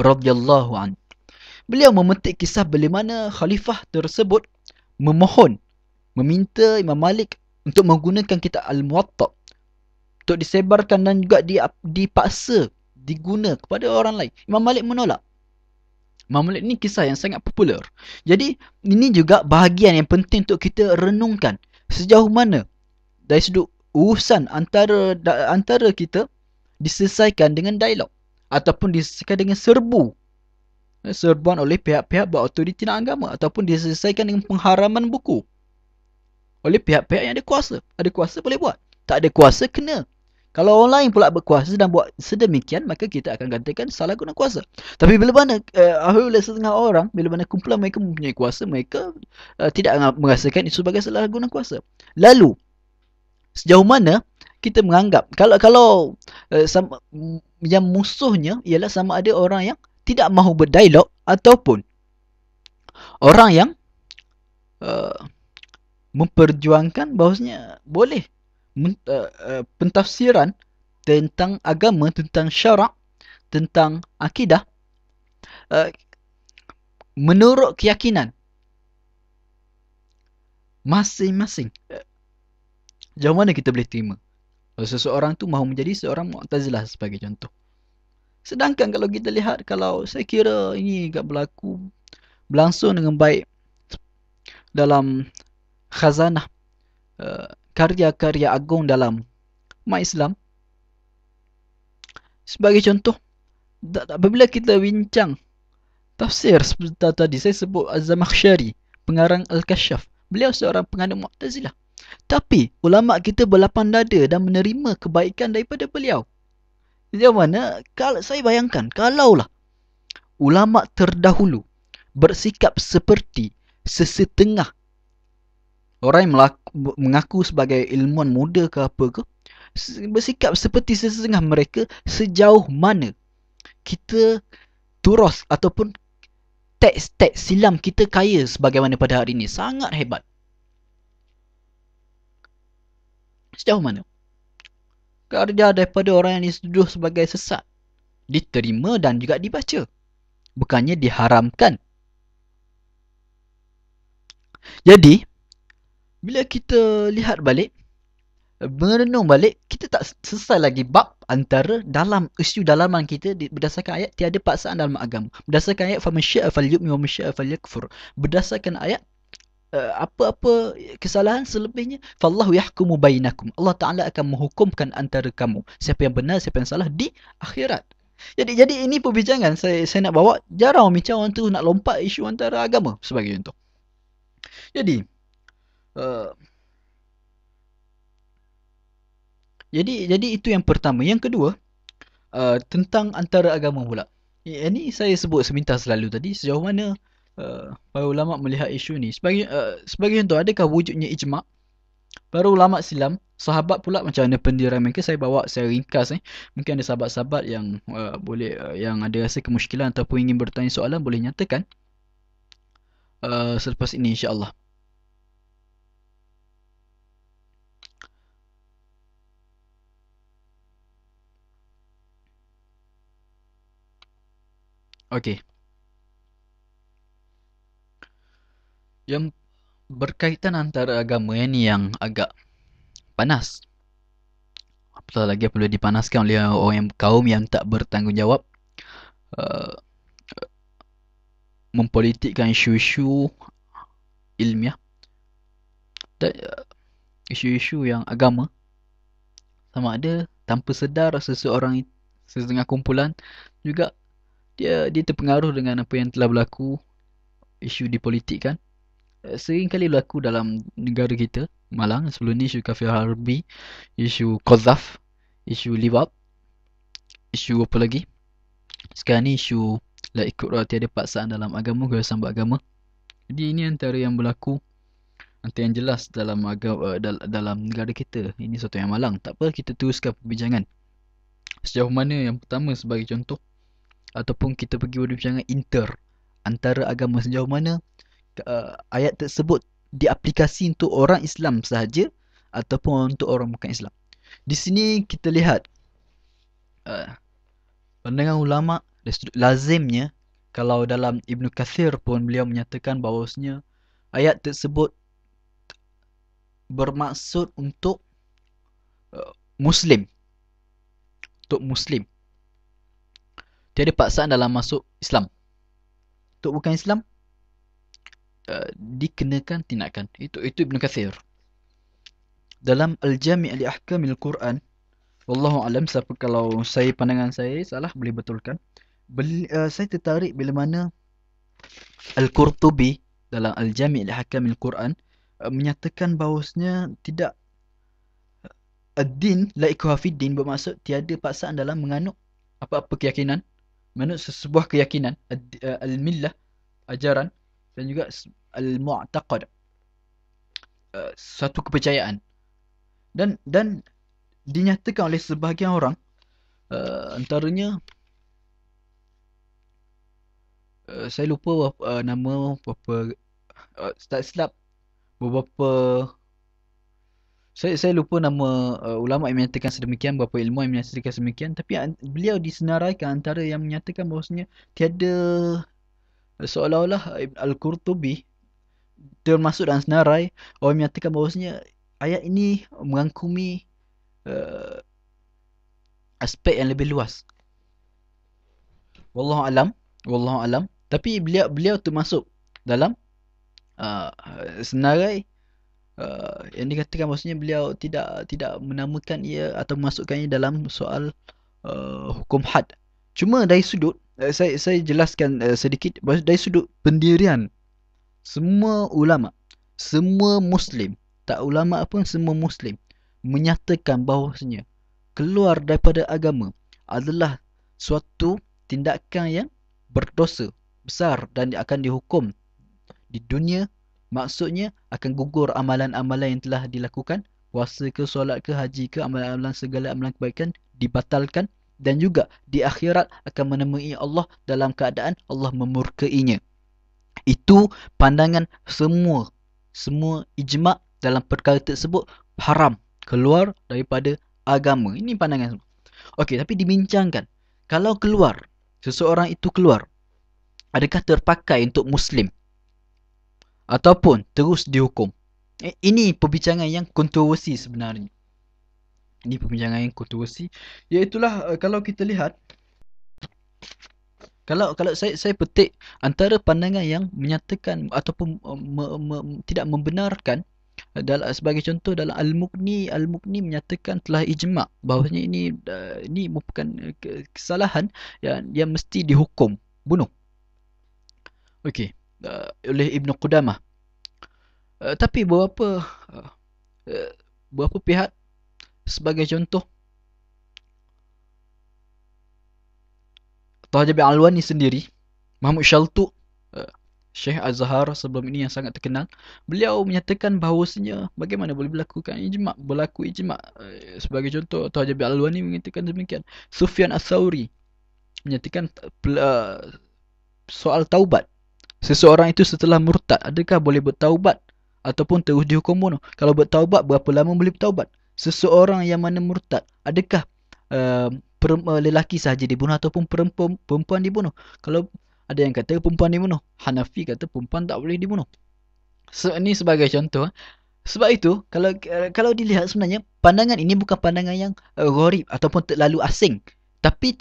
radhiyallahu an. Beliau memetik kisah bagaimana khalifah tersebut meminta Imam Malik untuk menggunakan kitab Al-Muwatta untuk disebarkan dan juga dipaksa diguna kepada orang lain. Imam Malik menolak. Imam Malik ni kisah yang sangat popular. Jadi ini juga bahagian yang penting untuk kita renungkan. Sejauh mana dari sudut urusan antara kita diselesaikan dengan dialog ataupun diselesaikan dengan serbuan oleh pihak-pihak berautoriti dan agama ataupun diselesaikan dengan pengharaman buku oleh pihak-pihak yang ada kuasa. Ada kuasa boleh buat. Tak ada kuasa kena. Kalau orang lain pula berkuasa dan buat sedemikian, maka kita akan katakan salah guna kuasa. Tapi bila mana oleh setengah orang, bila mana kumpulan mereka mempunyai kuasa, mereka tidak merasakan itu sebagai salah guna kuasa. Lalu sejauh mana kita menganggap kalau yang musuhnya ialah sama ada orang yang tidak mahu berdialog ataupun orang yang uh, memperjuangkan bahawasanya boleh pentafsiran tentang agama, tentang syarak, tentang akidah menurut keyakinan masing-masing. Sejauh mana kita boleh terima kalau seseorang tu mahu menjadi seorang Mu'tazilah sebagai contoh. Sedangkan kalau kita lihat, kalau saya kira ini berlangsung dengan baik dalam khazanah karya-karya agung dalam umat Islam. Sebagai contoh, apabila kita bincang tafsir seperti tadi, saya sebut Az-Zamakhsyari, pengarang Al-Kashaf. Beliau seorang penganut Mu'tazilah. Tapi ulama kita berlapang dada dan menerima kebaikan daripada beliau. Sejauh mana, kalau saya bayangkan, kalaulah ulama terdahulu bersikap seperti sesetengah orang yang mengaku sebagai ilmuwan muda ke apa ke, bersikap seperti sesetengah mereka, sejauh mana kita turas ataupun teks-teks silam kita kaya sebagaimana pada hari ini. Sangat hebat. Sejauh mana karya daripada orang yang dituduh sebagai sesat diterima dan juga dibaca, bukannya diharamkan. Jadi bila kita lihat balik, merenung balik, kita tak selesai lagi bab antara dalam isu dalaman kita berdasarkan ayat tiada paksaan dalam agama. Berdasarkan ayat faman syaa falyu'min wa man syaa falyakfur. Berdasarkan ayat apa-apa kesalahan selebihnya, fallahu yahkumu bainakum. Allah Taala akan menghukumkan antara kamu, siapa yang benar siapa yang salah di akhirat. Jadi ini perbincangan saya nak bawa, jarang bincang orang tu nak lompat isu antara agama sebagai contoh. Jadi jadi itu yang pertama. Yang kedua, tentang antara agama pula. Ini saya sebut semintas selalu tadi, sejauh mana para ulama melihat isu ni. Sebagai contoh, adakah wujudnya ijma'? Para ulama silam, sahabat pula macam mana pendirian mereka, saya bawa secara ringkas. Mungkin ada sahabat-sahabat yang boleh yang ada rasa kemusykilan ataupun ingin bertanya soalan, boleh nyatakan selepas ini insya-Allah. Okey. Yang berkaitan antara agama ni yang agak panas. Apatah lagi perlu dipanaskan oleh orang yang kaum yang tak bertanggungjawab, mempolitikkan isu-isu ilmiah dan isu-isu yang agama, sama ada tanpa sedar seseorang, setengah kumpulan juga dia terpengaruh dengan apa yang telah berlaku, isu dipolitikkan. Sering kali berlaku dalam negara kita, Malang. Sebelum ni isu kafir harbi, isu Qadhaf, isu liwat, isu apa lagi, sekarang ni isu la ikra tiada paksaan dalam agama, kebebasan beragama. Jadi ini antara yang berlaku, antara yang jelas dalam dalam negara kita. Ini satu yang malang. Tak apa, kita teruskan perbincangan. Sejauh mana yang pertama sebagai contoh, ataupun kita pergi berbincangan antara agama, sejauh mana ayat tersebut diaplikasi untuk orang Islam sahaja ataupun untuk orang bukan Islam. Di sini kita lihat pandangan ulama, lazimnya kalau dalam Ibn Kathir pun beliau menyatakan bahawasanya ayat tersebut bermaksud untuk Muslim. Untuk Muslim. Tiada paksaan dalam masuk Islam. untuk bukan Islam, dikenakan tindakan. Itu Ibn Kathir. Dalam Al-Jami' li Ahkamil Quran, wallahu alam, siapa kalau pandangan saya salah boleh betulkan. Saya tertarik bila mana Al-Qurtubi dalam Al-Jami' li Ahkamil Quran menyatakan bahawasanya tidak, ad-din la ikraha fid din, bermaksud tiada paksaan dalam menganut apa-apa keyakinan, menganut sebuah keyakinan, al-millah, ajaran, dan juga al-mu'taqad, satu kepercayaan. Dan dinyatakan oleh sebahagian orang, antaranya saya lupa nama beberapa, tak silap beberapa, saya lupa nama ulama yang menyatakan sedemikian, beberapa ilmu yang menyatakan sedemikian, tapi beliau disenaraikan antara yang menyatakan bahawasanya tiada, seolah-olah Al-Qurtubi termasuk dalam senarai orang menyatakan bahawasanya ayat ini merangkumi aspek yang lebih luas. Wallahu alam. Tapi beliau termasuk dalam senarai yang dikatakan bahawasanya beliau tidak menamakan ia atau memasukkannya dalam soal hukum had. Cuma dari sudut saya jelaskan sedikit, dari sudut pendirian, semua ulama, semua muslim, tak ulama pun semua muslim menyatakan bahawasanya keluar daripada agama adalah suatu tindakan yang berdosa besar dan akan dihukum di dunia. Maksudnya akan gugur amalan-amalan yang telah dilakukan, puasa ke, solat ke, haji ke, amalan-amalan, segala amalan kebaikan dibatalkan, dan juga di akhirat akan menemui Allah dalam keadaan Allah memurkainya. Itu pandangan semua ijma' dalam perkara tersebut haram, keluar daripada agama. Ini pandangan semua. Okey, tapi dibincangkan, kalau keluar, seseorang itu keluar, adakah terpakai untuk muslim ataupun terus dihukum? Ini perbincangan yang kontroversi sebenarnya. Ini perbincangan yang kontroversi. Iaitulah kalau kita lihat, kalau saya petik antara pandangan yang menyatakan ataupun tidak membenarkan, sebagai contoh dalam Al-Mughni menyatakan telah ijma' bahawasanya ini merupakan kesalahan yang mesti dihukum bunuh. Okey, oleh Ibn Qudamah. Tapi beberapa pihak, sebagai contoh Tahajabi Alwani sendiri, Mahmud Shaltuq, Syekh Az-Zahar sebelum ini yang sangat terkenal, beliau menyatakan bahawasanya bagaimana boleh berlaku ijma'. Sebagai contoh, Tahajabi Alwani mengatakan demikian. Sufyan Ats-Tsauri menyatakan soal taubat. Seseorang itu setelah murtad, adakah boleh bertaubat ataupun terus dihukum bunuh? Kalau bertaubat, berapa lama boleh bertaubat? Seseorang yang mana murtad, adakah lelaki sahaja dibunuh ataupun perempuan dibunuh? Kalau ada yang kata perempuan dibunuh, Hanafi kata perempuan tak boleh dibunuh. Ini sebagai contoh. Sebab itu, kalau dilihat sebenarnya pandangan ini bukan pandangan yang gharib ataupun terlalu asing. Tapi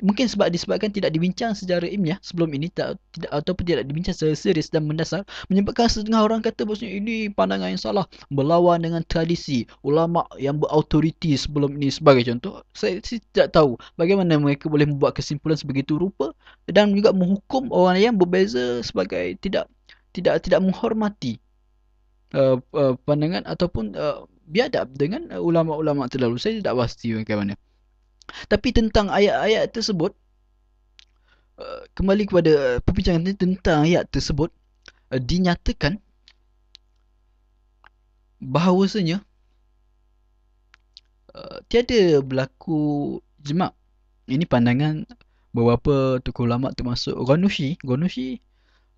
mungkin disebabkan tidak dibincang secara ilmiah sebelum ini, ataupun tidak dibincang secara serius dan mendasar, menyebabkan setengah orang kata bahawasanya ini pandangan yang salah, berlawan dengan tradisi ulama yang berautoriti sebelum ini. Sebagai contoh, saya tidak tahu bagaimana mereka boleh membuat kesimpulan sebegitu rupa dan juga menghukum orang yang berbeza sebagai tidak menghormati pandangan ataupun biadab dengan ulama-ulama terdahulu. Saya tidak pasti bagaimana. Tapi tentang ayat-ayat tersebut, kembali kepada perbincangan tentang ayat tersebut, dinyatakan bahawasanya tiada berlaku ijma'. Ini pandangan beberapa tokoh ulama termasuk Ghanushi.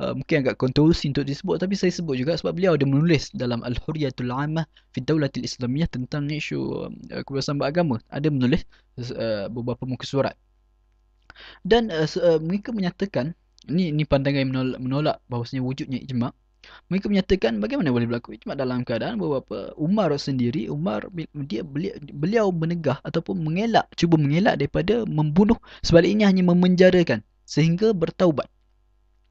Mungkin agak kontroversi untuk disebut, tapi saya sebut juga sebab beliau ada menulis dalam Al-Hurriyatul 'Ammah fi Daulatil Islamiyah tentang isu kebebasan beragama. Ada menulis beberapa muka surat. Dan mereka menyatakan, ini pandangan yang menolak bahawasanya wujudnya ijma'. Mereka menyatakan bagaimana boleh berlaku ijma' dalam keadaan beberapa Umar sendiri, beliau menegah ataupun cuba mengelak daripada membunuh, sebaliknya hanya memenjarakan sehingga bertaubat.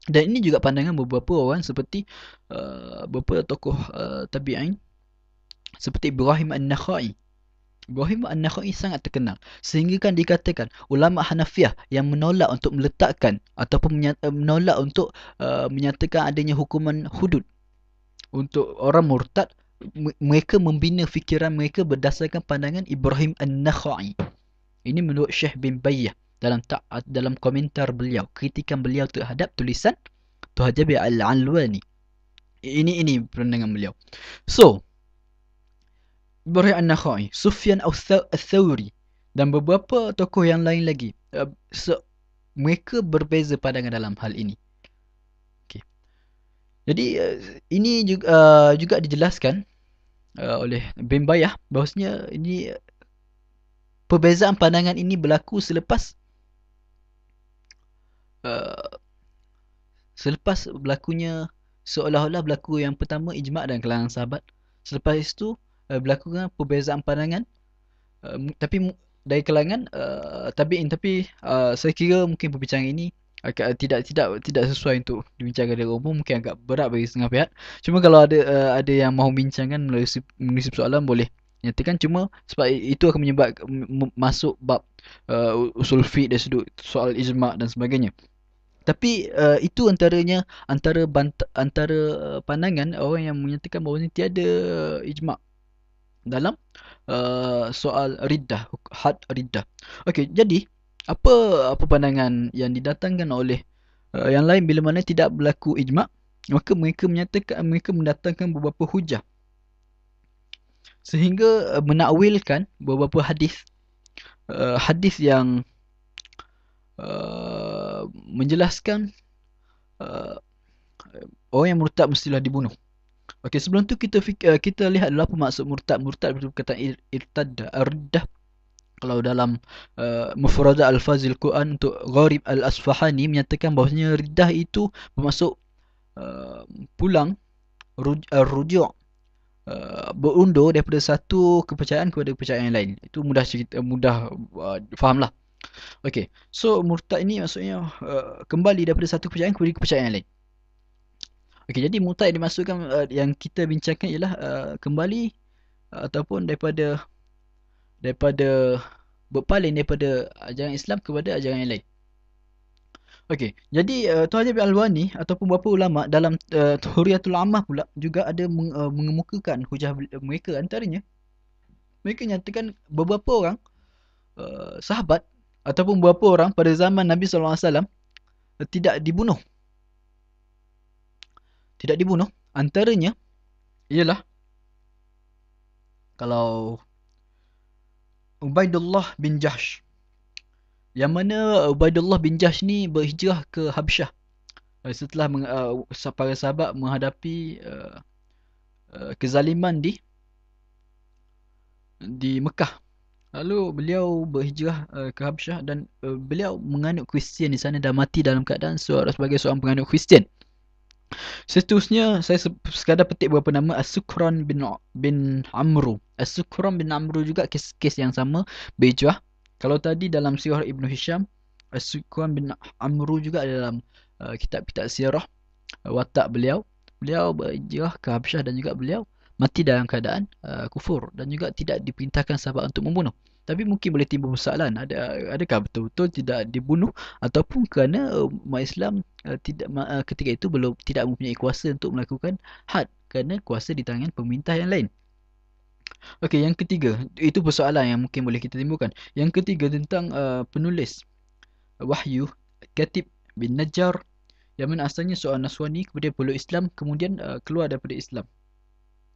Dan ini juga pandangan beberapa orang seperti beberapa tokoh tabi'in seperti Ibrahim An-Nakhai. Ibrahim An-Nakhai sangat terkenal sehingga kan dikatakan ulama Hanafiyah yang menolak untuk meletakkan ataupun menolak untuk menyatakan adanya hukuman hudud untuk orang murtad, mereka membina fikiran mereka berdasarkan pandangan Ibrahim An-Nakhai. Ini menurut Syekh bin Bayyah dalam komentar beliau, kritikan beliau terhadap tulisan Tuhajabi Al-Alwani. Ini pandangan beliau. So, Ibrahim An-Nakhai, Sufyan Al-Thawri dan beberapa tokoh yang lain lagi, mereka berbeza pandangan dalam hal ini. Okay. Jadi ini juga dijelaskan oleh bin Bayyah bahawasanya ini perbezaan pandangan ini berlaku selepas berlakunya seolah-olah berlaku yang pertama ijma' dan kalangan sahabat. Selepas itu berlakunya perbezaan pandangan tapi dari kalangan tabi'in. Tapi saya kira mungkin perbincangan ini tidak sesuai untuk dibincangkan dari umum, mungkin agak berat bagi setengah pihak. Cuma kalau ada yang mahu bincangkan menulis soalan boleh nyatakan. Cuma sebab itu akan menyebabkan masuk bab usul fiqh dari sudut soal ijma' dan sebagainya. Tapi itu antara pandangan orang yang menyatakan bahawa tiada ijma' dalam soal riddah, had riddah. Okey, jadi apa pandangan yang didatangkan oleh yang lain bila mana tidak berlaku ijma', maka mereka mendatangkan beberapa hujah sehingga menakwilkan beberapa hadis yang menjelaskan orang yang murtad mestilah dibunuh. Okey, sebelum tu kita lihat dulu apa maksud murtad. Murtad berarti perkataan irtadda, riddah. Kalau dalam Mufradat Al-Fazil Quran untuk Gharib Al-Asfahani menyatakan bahawasanya riddah itu bermaksud pulang, rujuk, berundur daripada satu kepercayaan kepada kepercayaan yang lain. Itu mudah fahamlah. Okey, so murtad ini maksudnya kembali daripada satu kepercayaan kepada kepercayaan yang lain. Okey, jadi murtad yang dimaksudkan yang kita bincangkan ialah kembali ataupun daripada berpaling daripada ajaran Islam kepada ajaran yang lain. Okey, jadi Tuan Haji Al-Alwani ataupun beberapa ulama dalam Huriyatul Ammah pula juga ada mengemukakan hujah mereka. Antaranya mereka nyatakan beberapa orang sahabat ataupun beberapa orang pada zaman Nabi SAW tidak dibunuh. Tidak dibunuh. Antaranya ialah kalau Ubaidullah bin Jahsh, yang mana Ubaidullah bin Jahsh ni berhijrah ke Habsyah setelah para sahabat menghadapi kezaliman di Mekah. Lalu beliau berhijrah ke Habsyah dan beliau menganut Kristian di sana dan mati dalam keadaan sebagai seorang penganut Kristian. Seterusnya saya sekadar petik beberapa nama. As-Sukran bin Amru. As-Sukran bin Amru juga kes yang sama, berhijrah. Kalau tadi dalam sirah Ibnu Hisham, As-Sukran bin Amru juga dalam kitab-kitab sirah watak beliau berhijrah ke Habsyah dan juga beliau mati dalam keadaan kufur dan juga tidak diperintahkan sahabat untuk membunuh. Tapi mungkin boleh timbul persoalan, adakah betul-betul tidak dibunuh ataupun kerana umat Islam ketika itu tidak mempunyai kuasa untuk melakukan had kerana kuasa di tangan pemerintah yang lain. Okey, yang ketiga, itu persoalan yang mungkin boleh kita timbulkan. Yang ketiga tentang penulis wahyu Katib bin Najjar, yang mana asalnya seorang Nasrani kemudian peluk Islam, kemudian keluar daripada Islam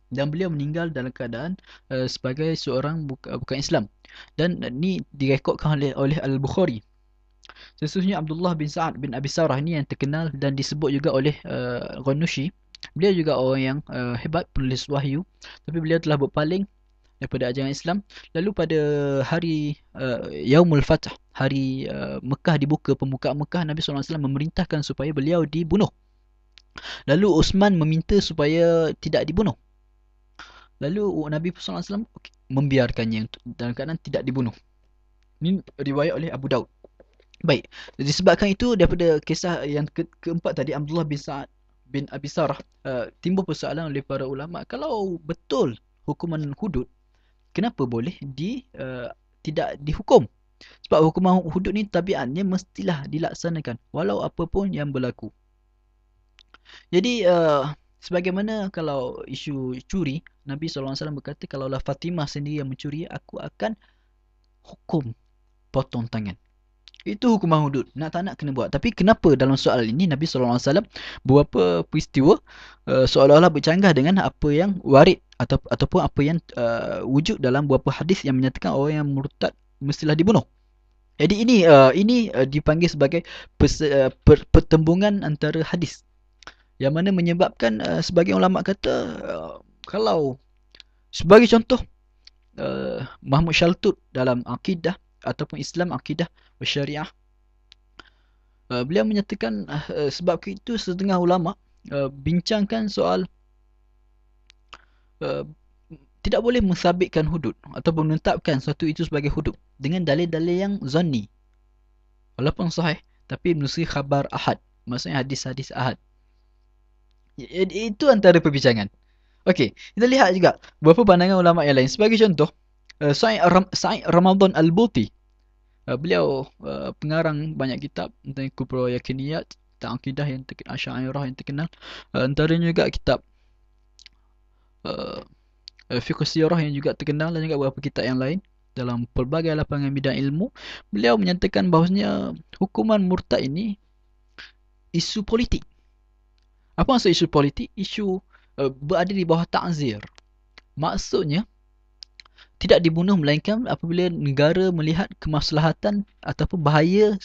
dan beliau meninggal dalam keadaan sebagai seorang bukan Islam. Dan ni direkodkan oleh Al-Bukhari. Sesungguhnya Abdullah bin Sa'ad bin Abi Sarah ni yang terkenal dan disebut juga oleh Ghanushi. Beliau juga orang yang hebat, penulis wahyu, tapi beliau telah berpaling daripada ajaran Islam. Lalu pada hari Yaumul Fath, hari Mekah dibuka, pembukaan Mekah, Nabi SAW memerintahkan supaya beliau dibunuh. Lalu Uthman meminta supaya tidak dibunuh. Lalu Nabi SAW membiarkannya dalam keadaan tidak dibunuh. Ini riwayat oleh Abu Daud. Baik, disebabkan itu daripada kisah yang keempat tadi, Abdullah bin Sa'ad bin Abi Sarah, timbul persoalan oleh para ulama, kalau betul hukuman hudud, kenapa boleh tidak dihukum? Sebab hukuman hudud ni tabiatnya mestilah dilaksanakan walau apa pun yang berlaku. Jadi sebagaimana kalau isu curi, Nabi SAW berkata, kalaulah Fatimah sendiri yang mencuri, aku akan hukum potong tangan. Itu hukuman hudud. Nak tak nak kena buat. Tapi kenapa dalam soal ini Nabi SAW beberapa peristiwa seolah-olah bercanggah dengan apa yang warid ataupun apa yang wujud dalam beberapa hadis yang menyatakan orang yang murtad mestilah dibunuh. Jadi ini dipanggil sebagai pertembungan antara hadis, yang mana menyebabkan sebagian ulama kata kalau sebagai contoh Mahmud Shaltut dalam akidah ataupun Islam akidah syariah, beliau menyatakan sebab itu setengah ulama bincangkan soal uh, tidak boleh mensabitkan hudud ataupun menetapkan sesuatu itu sebagai hudud dengan dalil-dalil yang zanni walaupun sahih, tapi menerusi khabar ahad, maksudnya hadis-hadis ahad. Itu antara perbincangan. Okey, kita lihat juga beberapa pandangan ulama yang lain. Sebagai contoh, Sa'id Ramadan Al-Buti, beliau pengarang banyak kitab tentang Kubra Yakiniyat, tentang akidah yang terkenal, Asy'ariyah yang terkenal. Antaranya juga kitab uh, Fiqh Sirah yang juga terkenal, dan juga beberapa kitab yang lain dalam pelbagai lapangan bidang ilmu. Beliau menyatakan bahawasanya hukuman murtad ini isu politik. Apa maksud isu politik? Isu berada di bawah ta'zir. Maksudnya tidak dibunuh melainkan apabila negara melihat kemaslahatan ataupun bahaya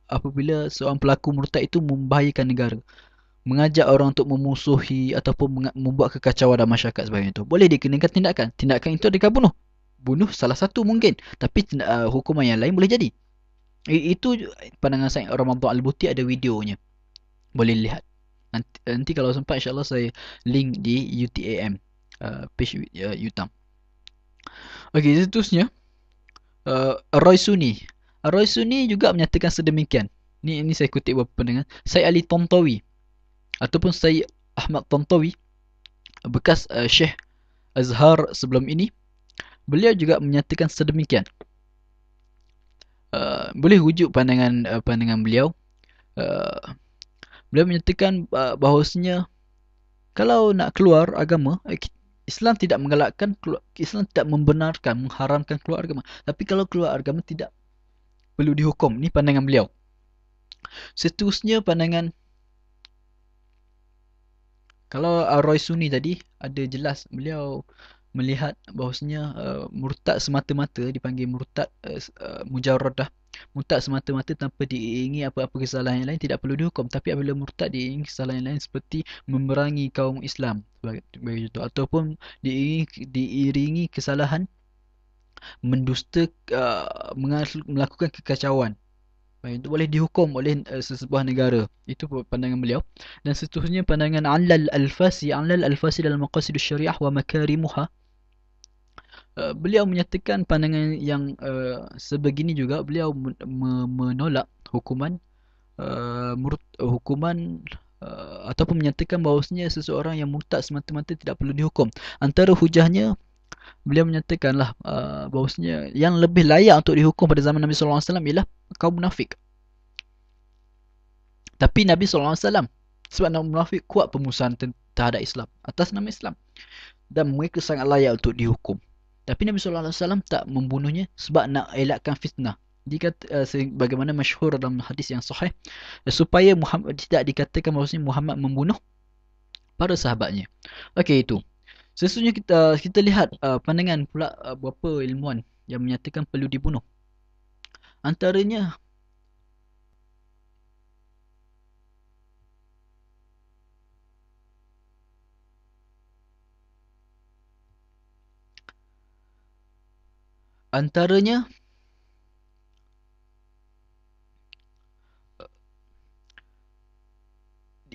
apabila seorang pelaku murtad itu membahayakan negara, mengajak orang untuk memusuhi ataupun membuat kekacauan dalam masyarakat sebagainya itu, boleh dikenakan tindakan. Tindakan itu adakah bunuh? Bunuh salah satu mungkin, tapi hukuman yang lain boleh jadi. Itu pandangan saya. Ramadan Al-Buti ada videonya, boleh lihat. Nanti kalau sempat insyaAllah saya link di UTAM, page UTAM. Okey, seterusnya Roy Sunni. Roy Sunni juga menyatakan sedemikian. Ini saya kutip beberapa pandangan. Syed Ali Tontawi ataupun Syed Ahmad Tontawi, bekas Syekh Azhar sebelum ini, beliau juga menyatakan sedemikian. Boleh rujuk pandangan beliau. Beliau menyatakan bahawasanya kalau nak keluar agama, Islam tidak menggalakkan, Islam tidak membenarkan, mengharamkan keluar agama. Tapi kalau keluar agama tidak perlu dihukum. Ni pandangan beliau. Seterusnya pandangan, kalau Roy Sunni tadi ada jelas beliau melihat bahawasanya murtad semata-mata dipanggil murtad mujarradah. Murtad semata-mata tanpa diiringi apa-apa kesalahan yang lain tidak perlu dihukum. Tapi apabila murtad diiringi kesalahan yang lain seperti memerangi kaum Islam sebagai contoh, ataupun diiringi kesalahan mendusta, melakukan kekacauan, itu boleh dihukum oleh sesebuah negara. Itu pandangan beliau. Dan seterusnya pandangan Alal Al-Fasi. Alal Al-Fasi dalam Maqasidus Syariah wa Makarimuha, beliau menyatakan pandangan yang sebegini juga. Beliau menolak hukuman hukuman ataupun menyatakan bahawasanya seseorang yang murtad semata-mata tidak perlu dihukum. Antara hujahnya, beliau menyatakanlah bahawasanya yang lebih layak untuk dihukum pada zaman Nabi SAW ialah kaum munafik. Tapi Nabi SAW, sebab Nabi munafik kuat permusuhan terhadap Islam atas nama Islam, dan mereka sangat layak untuk dihukum. Tapi Nabi SAW tak membunuhnya sebab nak elakkan fitnah. Jika bagaimana masyhur dalam hadis yang sahih, supaya Muhammad tidak dikatakan bahawa Muhammad membunuh para sahabatnya. Okey, itu. Seterusnya kita lihat pandangan pula beberapa ilmuwan yang menyatakan perlu dibunuh. Antaranya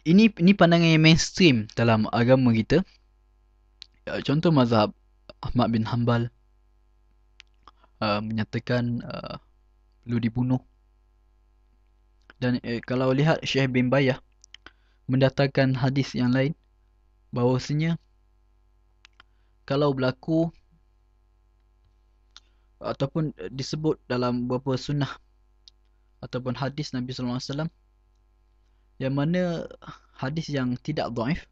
ini pandangan yang mainstream dalam agama kita. Contoh mazhab Ahmad bin Hanbal menyatakan perlu dibunuh Dan kalau lihat Syekh bin Bayah mendatangkan hadis yang lain bahawasanya kalau berlaku ataupun disebut dalam beberapa sunnah ataupun hadis Nabi sallallahu alaihi wasallam yang mana hadis yang tidak dhaif,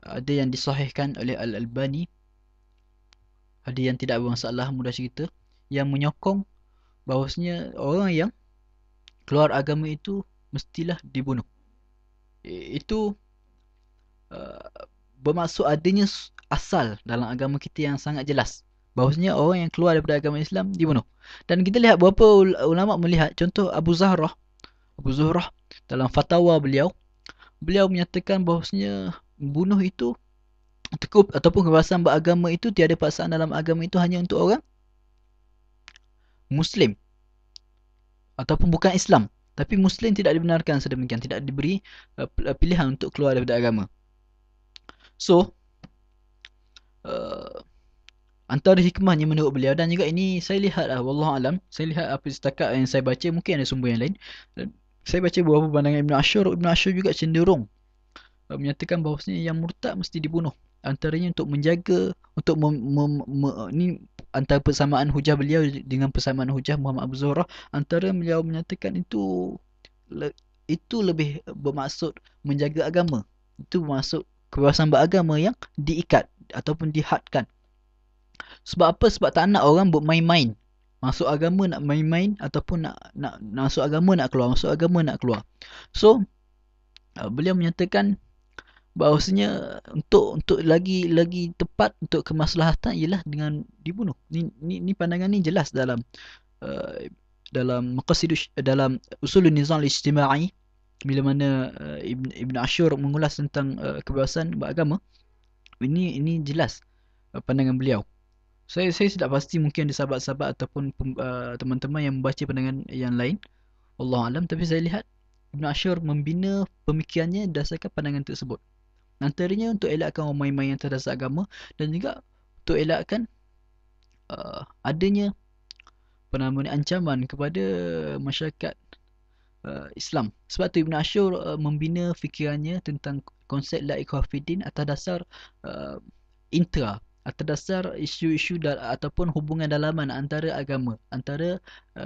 ada yang disahihkan oleh Al-Albani, ada yang tidak bermasalah, mudah cerita, yang menyokong bahawasanya orang yang keluar agama itu mestilah dibunuh. Itu bermaksud adanya asal dalam agama kita yang sangat jelas bahawasanya orang yang keluar daripada agama Islam dibunuh. Dan kita lihat beberapa ulama melihat, contoh Abu Zuhrah dalam fatwa beliau menyatakan bahawasanya bunuh itu ataupun kebebasan beragama itu, tiada paksaan dalam agama itu hanya untuk orang Muslim ataupun bukan Islam. Tapi Muslim tidak dibenarkan sedemikian, tidak diberi pilihan untuk keluar daripada agama. So, antara hikmahnya menurut beliau, dan juga ini saya lihat wallahualam, saya lihat apa setakat yang saya baca, mungkin ada sumber yang lain. Saya baca beberapa pandangan Ibn Ashur juga cenderung menyatakan bahawasanya yang murtad mesti dibunuh. Antaranya untuk menjaga, untuk ni antara persamaan hujah beliau dengan persamaan hujah Muhammad Abu Zuhrah, antara beliau menyatakan itu lebih bermaksud menjaga agama. Itu bermaksud kebebasan beragama yang diikat ataupun dihadkan. Sebab apa? Sebab tak nak orang bermain-main. Masuk agama nak main-main ataupun nak masuk agama nak keluar, masuk agama nak keluar. So, beliau menyatakan bahawasanya untuk lagi tepat untuk kemaslahatan ialah dengan dibunuh. Ni pandangan ni jelas dalam dalam dalam Usulun Nizam Al-Ijtima'i, bila mana Ibn Ashur mengulas tentang kebebasan beragama. Ini jelas pandangan beliau. Saya tidak pasti, mungkin ada sahabat-sahabat ataupun teman-teman yang membaca pandangan yang lain, Wallahualam, tapi saya lihat Ibn Ashur membina pemikirannya berdasarkan pandangan tersebut. Antaranya untuk elakkan orang main-main yang terhadap agama, dan juga untuk elakkan adanya ancaman kepada masyarakat Islam. Sebab tu Ibn Ashur membina fikirannya tentang konsep la ikrah fiddin atas dasar atas dasar isu-isu ataupun hubungan dalaman antara agama, antara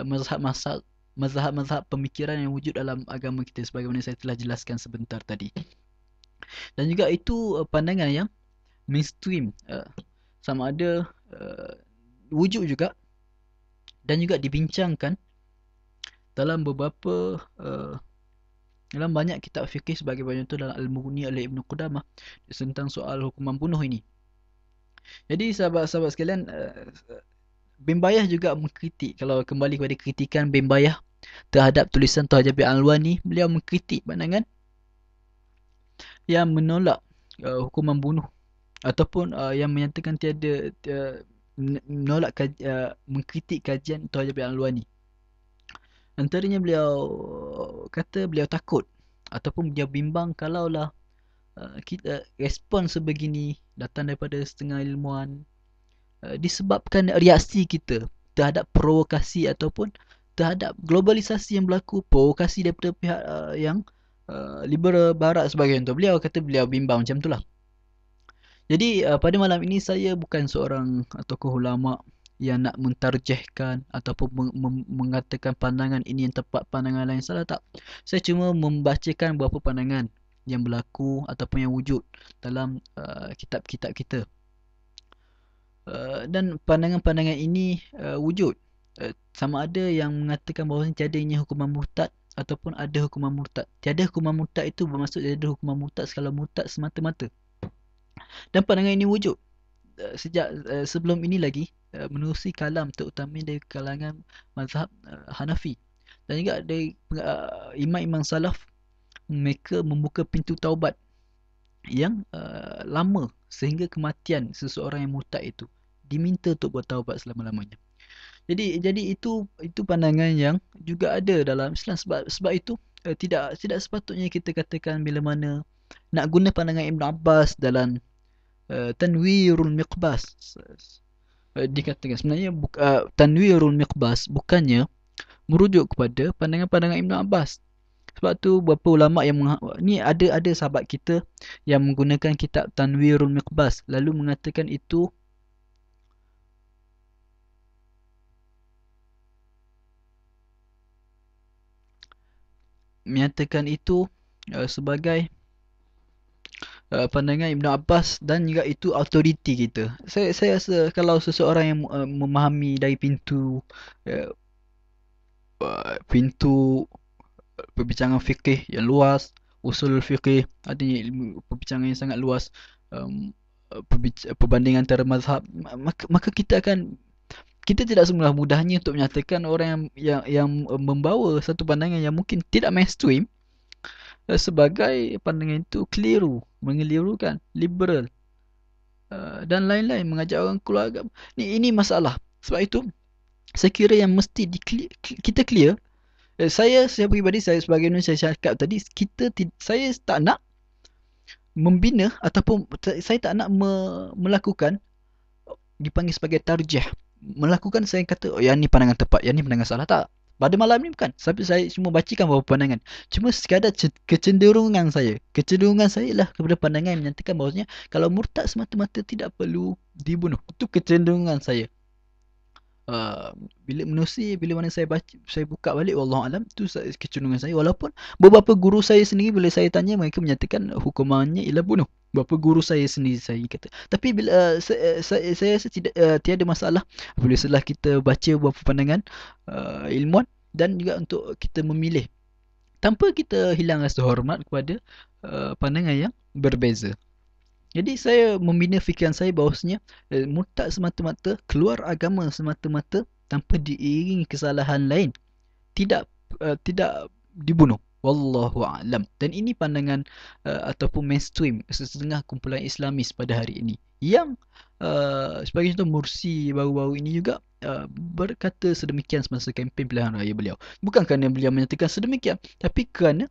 mazhab pemikiran yang wujud dalam agama kita, sebagaimana saya telah jelaskan sebentar tadi. Dan juga itu pandangan yang mainstream, sama ada wujud juga dan juga dibincangkan dalam beberapa dalam banyak kitab fikih, sebagai contoh dalam Al-Mughni oleh Ibn Qudamah tentang soal hukuman bunuh ini. Jadi sahabat-sahabat sekalian, Bin Bayah juga mengkritik, kalau kembali kepada kritikan Bin Bayah terhadap tulisan Tuhaja bin Al-Alwani, beliau mengkritik pandangan yang menolak hukuman bunuh ataupun yang menyatakan tiada menolak mengkritik kajian Tuhaja bin Al-Alwani. Antaranya beliau kata beliau takut ataupun beliau bimbang kalaulah kita respon sebegini datang daripada setengah ilmuwan disebabkan reaksi kita terhadap provokasi ataupun terhadap globalisasi yang berlaku, provokasi daripada pihak yang liberal barat sebagainya tu. Beliau kata beliau bimbang macam itulah. Jadi pada malam ini saya bukan seorang tokoh ulama yang nak mentarjihkan ataupun mengatakan pandangan ini yang tepat, pandangan lain salah, tak. Saya cuma membacakan beberapa pandangan yang berlaku ataupun yang wujud dalam kitab-kitab kita. Dan pandangan-pandangan ini wujud. Sama ada yang mengatakan bahawa tiadanya hukuman murtad ataupun ada hukuman murtad. Tiada hukuman murtad itu bermaksud tiada hukuman murtad sekala murtad semata-mata. Dan pandangan ini wujud sejak sebelum ini lagi, menerusi kalam terutama dari kalangan mazhab Hanafi. Dan juga dari imam-imam salaf, mereka membuka pintu taubat yang lama sehingga kematian seseorang yang murtad itu, diminta untuk bertaubat selama-lamanya. Jadi itu pandangan yang juga ada dalam Islam. Sebab itu tidak sepatutnya kita katakan bila mana nak guna pandangan Ibn Abbas dalam Tanwirul Miqbas, dikatakan sebenarnya Tanwirul Miqbas bukannya merujuk kepada pandangan-pandangan Ibn Abbas. Sebab tu beberapa ulama yang ni ada sahabat kita yang menggunakan kitab Tanwirul Miqbas lalu mengatakan itu sebagai pandangan Ibn Abbas dan juga itu autoriti kita. Saya rasa kalau seseorang yang memahami dari uh, pintu perbincangan fikih yang luas, usul fikih, artinya ilmu perbincangan yang sangat luas, um, perbandingan antara mazhab, maka kita tidak semudah-mudahnya untuk menyatakan orang yang membawa satu pandangan yang mungkin tidak mainstream sebagai pandangan itu keliru, mengelirukan, liberal dan lain-lain, mengajak orang keluar agama. Ini masalah. Sebab itu saya kira yang mesti kita clear. Saya peribadi, saya sebagai saya cakap tadi, saya tak nak membina ataupun saya tak nak melakukan dipanggil sebagai tarjih. Melakukan saya kata, oh yang ni pandangan tepat, yang ni pandangan salah. Tak. Pada malam ni bukan. Tapi saya cuma bacakan beberapa pandangan. Cuma sekadar kecenderungan saya. Kecenderungan saya ialah kepada pandangan yang menyatakan bahawasanya kalau murtad semata-mata tidak perlu dibunuh. Itu kecenderungan saya. Bila menerusi, bila mana saya buka balik, wallahualam, itu kecenderungan saya. Walaupun beberapa guru saya sendiri bila saya tanya, mereka menyatakan hukumannya ialah bunuh. Beberapa guru saya sendiri saya kata. Tapi bila saya rasa tiada masalah bila setelah kita baca beberapa pandangan ilmuwan dan juga untuk kita memilih tanpa kita hilang rasa hormat kepada pandangan yang berbeza. Jadi saya membina fikiran saya bahawasanya murtad semata-mata, keluar agama semata-mata tanpa diiringi kesalahan lain, tidak dibunuh. Wallahu a'lam. Dan ini pandangan ataupun mainstream setengah kumpulan Islamis pada hari ini. Yang sebagai contoh Mursi baru-baru ini juga berkata sedemikian semasa kempen pilihan raya beliau. Bukan kerana beliau menyatakan sedemikian, tapi kerana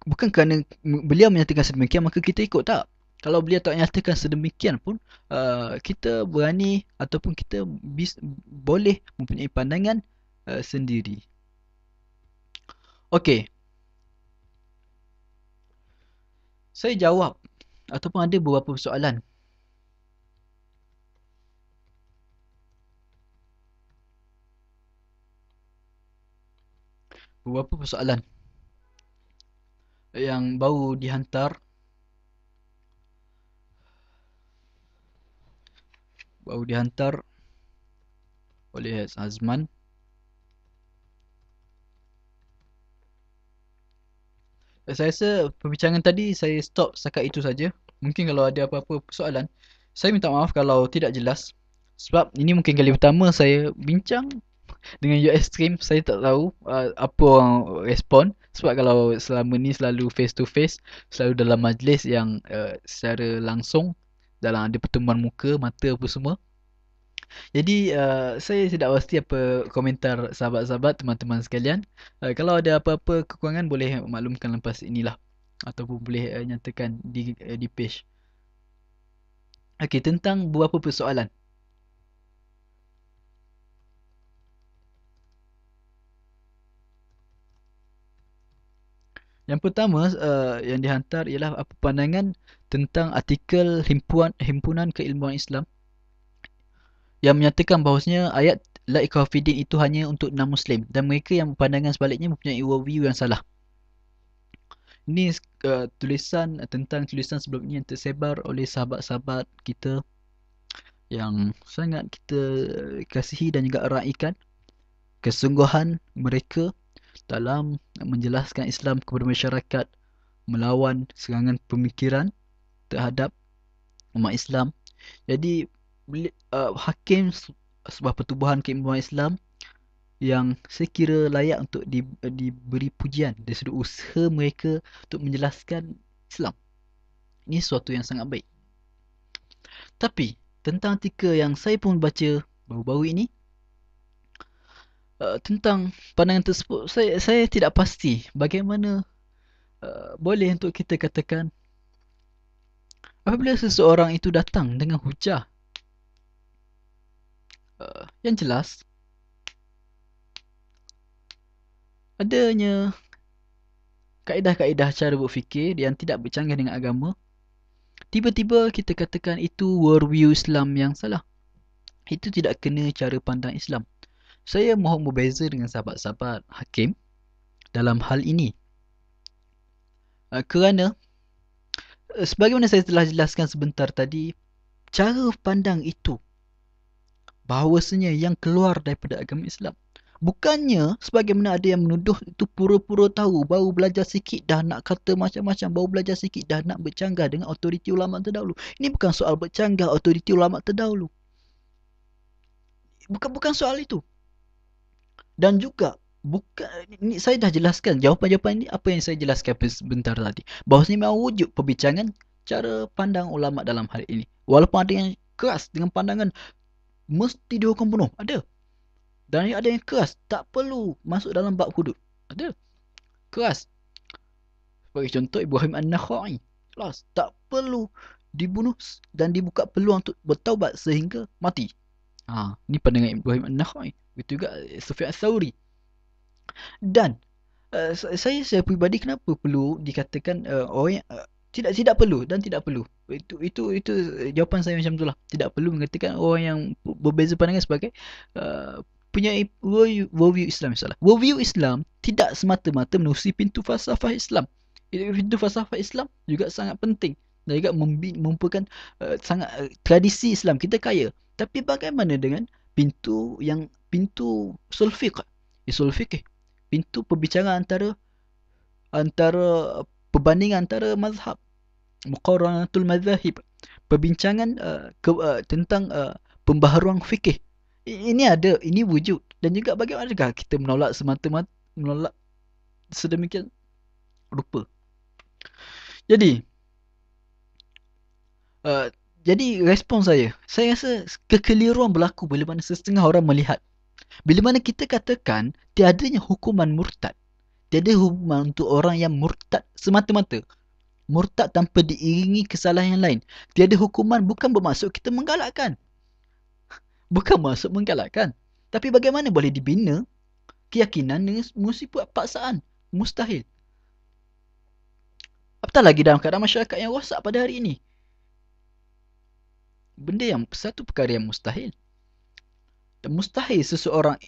bukan kerana beliau menyatakan sedemikian maka kita ikut, tak. Kalau beliau tak nyatakan sedemikian pun kita berani ataupun kita boleh mempunyai pandangan sendiri. Okey. Saya jawab ataupun ada beberapa soalan. Beberapa persoalan yang baru dihantar oleh Azman. Saya rasa perbincangan tadi saya stop setakat itu saja. Mungkin kalau ada apa-apa persoalan, saya minta maaf kalau tidak jelas. Sebab ini mungkin kali pertama saya bincang dengan US Stream. Saya tak tahu apa orang respon. Sebab kalau selama ni selalu face to face, selalu dalam majlis yang secara langsung, dalam ada pertemuan muka, mata apa semua. Jadi saya tidak pasti apa komentar sahabat-sahabat, teman-teman sekalian. Kalau ada apa-apa kekurangan boleh maklumkan lepas inilah. Ataupun boleh nyatakan di page. Okey, tentang beberapa persoalan. Yang pertama yang dihantar ialah apa pandangan tentang artikel Himpunan Keilmuan Islam yang menyatakan bahawasanya ayat la ikraha fi din itu hanya untuk non-Muslim dan mereka yang pandangan sebaliknya mempunyai worldview yang salah. Ini tulisan sebelum ini yang tersebar oleh sahabat-sahabat kita yang sangat kita kasihi dan juga eraikan kesungguhan mereka dalam menjelaskan Islam kepada masyarakat, melawan serangan pemikiran terhadap umat Islam. Jadi hakim sebuah pertubuhan keilmuan Islam yang saya kira layak untuk diberi pujian dari sudut usaha mereka untuk menjelaskan Islam. Ini sesuatu yang sangat baik. Tapi tentang artikel yang saya pun baca baru-baru ini, tentang pandangan tersebut, saya tidak pasti bagaimana boleh untuk kita katakan apabila seseorang itu datang dengan hujah yang jelas, adanya kaedah-kaedah cara berfikir yang tidak bercanggah dengan agama, tiba-tiba kita katakan itu worldview Islam yang salah. Itu tidak kena cara pandang Islam. Saya mohon berbeza dengan sahabat-sahabat hakim dalam hal ini. Kerana sebagaimana saya telah jelaskan sebentar tadi, cara pandang itu bahawasanya yang keluar daripada agama Islam. Bukannya sebagaimana ada yang menuduh itu pura-pura tahu, baru belajar sikit dah nak kata macam-macam, baru belajar sikit dah nak bercanggah dengan autoriti ulama terdahulu. Ini bukan soal bercanggah autoriti ulama terdahulu. Bukan soal itu. Dan juga ini saya dah jelaskan jawapan-jawapan ini apa yang saya jelaskan sebentar tadi. Bahawasanya memang wujud perbincangan cara pandang ulama dalam hal ini. Walaupun ada yang keras dengan pandangan mesti dihukum bunuh, ada. Dan ada yang keras, tak perlu masuk dalam bab hudud, ada. Keras. Sebagai contoh Ibrahim An-Nakhai, keras, tak perlu dibunuh dan dibuka peluang untuk bertaubat sehingga mati. Ni pandangan Ibrahim An-Nakhai. Begitu juga Sufyan Ats-Tsauri. Dan saya peribadi kenapa perlu dikatakan orang yang tidak perlu dan tidak perlu. Itu jawapan saya macam itulah. Tidak perlu mengatakan orang yang berbeza pandangan sebagai punya worldview Islam salah. Worldview Islam tidak semata-mata menerusi pintu falsafah Islam. Pintu falsafah Islam juga sangat penting dan juga merupakan sangat tradisi Islam kita kaya. Tapi bagaimana dengan pintu usul fiqh? Usul fiqh, pintu perbicaraan antara perbandingan antara mazhab, muqaranatul mazahib, perbincangan tentang pembaharuan fikih. Ini wujud. Dan juga bagaimanakah kita menolak semata-mata, menolak sedemikian rupa. Jadi respon saya rasa kekeliruan berlaku bila mana setengah orang melihat, bila mana kita katakan tiadanya hukuman murtad, tiada hukuman untuk orang yang murtad semata-mata, murtad tanpa diiringi kesalahan yang lain. Tiada hukuman bukan bermaksud kita menggalakkan, bukan maksud menggalakkan, tapi bagaimana boleh dibina keyakinan dengan musibah paksaan? Mustahil. Apatah lagi dalam keadaan masyarakat yang rosak pada hari ini. Satu perkara yang mustahil. Dan mustahil seseorang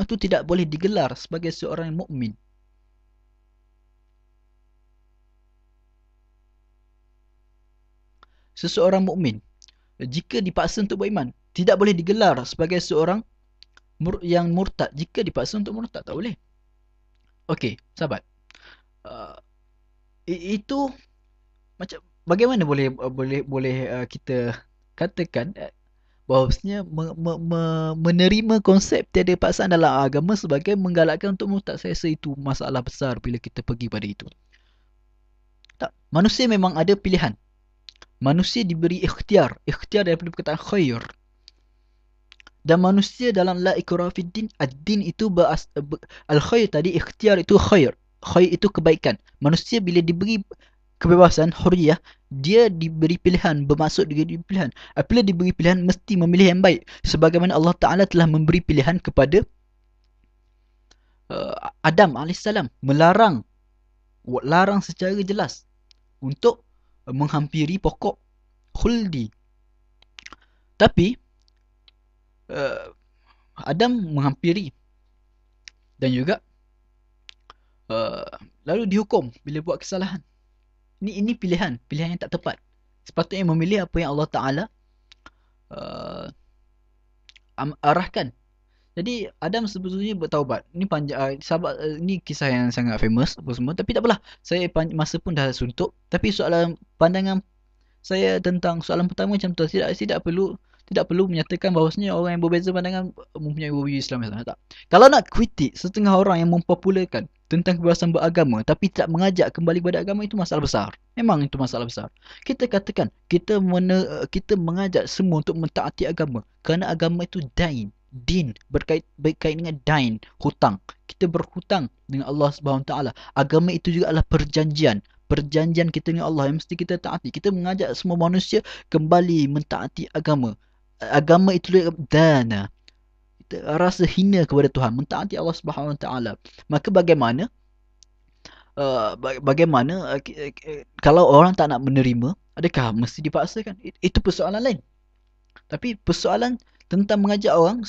itu tidak boleh digelar sebagai seorang yang mukmin. Seseorang mukmin jika dipaksa untuk beriman tidak boleh digelar sebagai seorang yang murtad jika dipaksa untuk murtad, tak boleh. Okey, sahabat. Itu macam bagaimana boleh kita katakan bahawasanya menerima konsep tiada paksaan dalam agama sebagai menggalakkan untuk murtad. Saya rasa itu masalah besar bila kita pergi pada itu. Tak, manusia memang ada pilihan. Manusia diberi ikhtiar daripada perkataan khair. Dan manusia dalam la ikraha fid din, ad-din itu al-khair tadi, ikhtiar itu khair. Khair itu kebaikan. Manusia bila diberi kebebasan, hurriyah, dia diberi pilihan, bermaksud dia diberi pilihan. Apabila diberi pilihan, mesti memilih yang baik. Sebagaimana Allah Ta'ala telah memberi pilihan kepada Adam AS, larang secara jelas untuk menghampiri pokok khuldi. Tapi Adam menghampiri dan juga lalu dihukum bila buat kesalahan. Ini pilihan yang tak tepat. Sepatutnya memilih apa yang Allah Ta'ala arahkan. Jadi Adam sebetulnya bertaubat. Ini panjang sahabat, ini kisah yang sangat famous apa semua, tapi tak apalah. Saya masa pun dah suntuk. Tapi soalan pandangan saya tentang soalan pertama macam tu, tidak perlu menyatakan bahawasanya orang yang berbeza pandangan mempunyai worldview Islam yang tak. Kalau nak kritik setengah orang yang mempopularkan tentang kebebasan beragama tapi tidak mengajak kembali kepada agama, itu masalah besar. Memang itu masalah besar. Kita katakan kita mengajak semua untuk mentaati agama kerana agama itu din berkait dengan dain, hutang. Kita berhutang dengan Allah Subhanahu Taala. Agama itu juga adalah perjanjian kita dengan Allah yang mesti kita taati. Kita mengajak semua manusia kembali mentaati agama. Agama itu dana. rasa hina kepada Tuhan, mentaati Allah Subhanahu Wa Taala, maka bagaimana kalau orang tak nak menerima, adakah mesti dipaksakan? Itu persoalan lain. Tapi persoalan tentang mengajak orang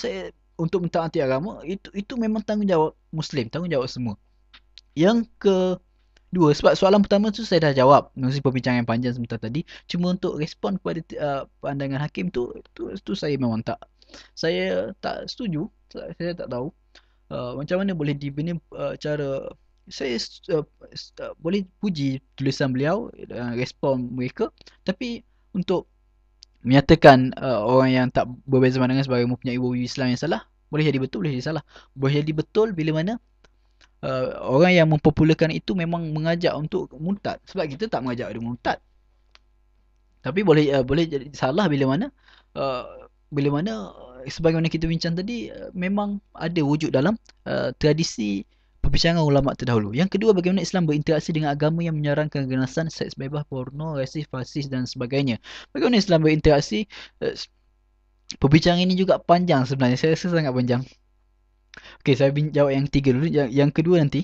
untuk mentaati agama, itu memang tanggungjawab Muslim, tanggungjawab semua. Yang kedua, sebab soalan pertama tu saya dah jawab mengisi perbincangan yang panjang sebentar tadi. Cuma untuk respon kepada pandangan hakim tu saya memang tak, saya tak setuju. Saya tak tahu macam mana boleh dibina cara. Saya boleh puji tulisan beliau, respon mereka, tapi untuk menyatakan orang yang tak berbeza pandangan sebagai mempunyai worldview Islam yang salah, boleh jadi betul, boleh jadi salah. Boleh jadi betul bila mana orang yang mempopularkan itu memang mengajak untuk murtad, sebab kita tak mengajak dia murtad. Tapi boleh jadi salah bila mana sebagaimana kita bincang tadi, memang ada wujud dalam tradisi perbincangan ulama terdahulu. Yang kedua, bagaimana Islam berinteraksi dengan agama yang menyarankan keganasan, seks bebas, porno, rasis, fasis dan sebagainya. Bagaimana Islam berinteraksi? Perbincangan ini juga panjang sebenarnya. Saya rasa sangat panjang. Okey, saya jawab yang ketiga dulu. Yang kedua nanti.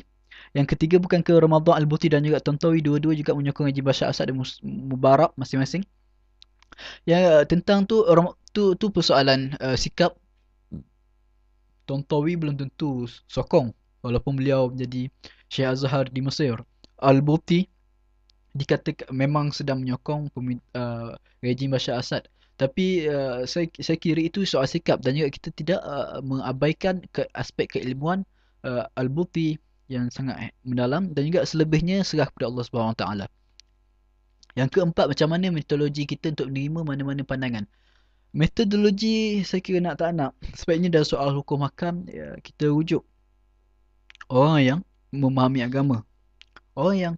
Yang ketiga, bukan ke Ramadan Al-Buti dan juga Tontowi, dua-dua juga menyokong Haji Bashar Assad dan Mubarak masing-masing. Yang tentang tu persoalan sikap Tontowi belum tentu sokong walaupun beliau menjadi Syekh Azhar di Mesir. Al-Buti dikatakan memang sedang menyokong rejim Bashar Assad. Tapi saya kira itu soal sikap, dan juga kita tidak mengabaikan aspek keilmuan Al-Buti yang sangat mendalam, dan juga selebihnya serah kepada Allah Subhanahu Wa Taala. Yang keempat, macam mana metodologi kita untuk menerima mana-mana pandangan. Metodologi saya kira nak tak nak, sebabnya dalam soal hukum hakam kita rujuk orang yang memahami agama, orang yang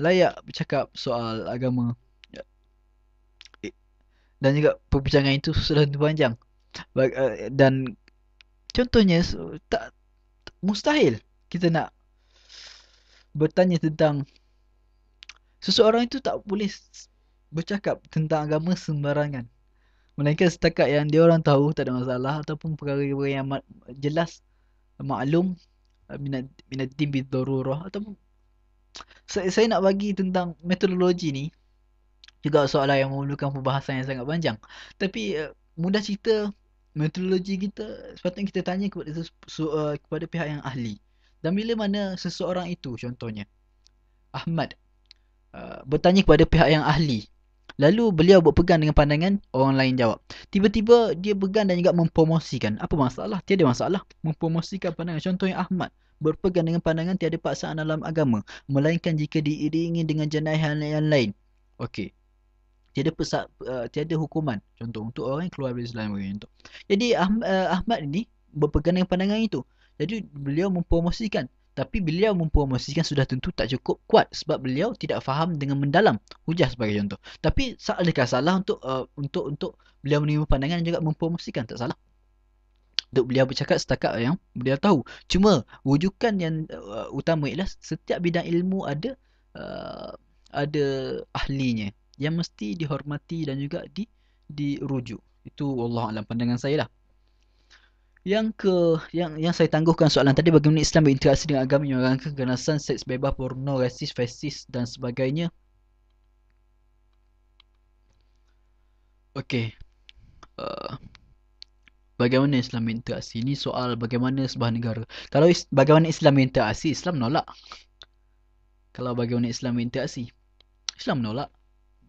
layak bercakap soal agama. Dan juga perbincangan itu sudah panjang. Dan contohnya, tak mustahil kita nak bertanya tentang seseorang itu, tak boleh bercakap tentang agama sembarangan. Melainkan setakat yang dia orang tahu, tak ada masalah, ataupun perkara-perkara yang jelas, maklum, minad din bid-darurah, ataupun saya nak bagi tentang metodologi ni juga soalan yang memerlukan pembahasan yang sangat panjang. Tapi mudah cerita, metodologi kita sepatutnya kita tanya kepada pihak yang ahli. Dan bila mana seseorang itu, contohnya Ahmad, bertanya kepada pihak yang ahli, lalu beliau berpegang dengan pandangan, orang lain jawab, tiba-tiba dia pegang dan juga mempromosikan, apa masalah? Tiada masalah mempromosikan pandangan. Contohnya Ahmad berpegang dengan pandangan tiada paksaan dalam agama, melainkan jika diiringi dengan jenayah yang lain. Okey, tiada hukuman, contoh, untuk orang yang keluar dari Islam. Jadi Ahmad ini berpegang dengan pandangan itu. Jadi beliau mempromosikan, tapi beliau mempromosikan sudah tentu tak cukup kuat, sebab beliau tidak faham dengan mendalam hujah sebagai contoh. Tapi adakah salah untuk beliau menerima pandangan dan juga mempromosikan? Tak salah. Untuk beliau bercakap setakat yang beliau tahu. Cuma rujukan yang utama ialah setiap bidang ilmu ada ahlinya yang mesti dihormati dan juga dirujuk. Itu wallahualam pandangan saya lah. Yang saya tangguhkan soalan tadi, bagaimana Islam berinteraksi dengan agama yang mengarangkan keganasan, seks bebas, porno, rasis, fasis dan sebagainya. Okey. Bagaimana Islam berinteraksi? Ini soal bagaimana sebuah negara. Kalau bagaimana Islam berinteraksi, Islam menolak. Kalau bagaimana Islam berinteraksi, Islam menolak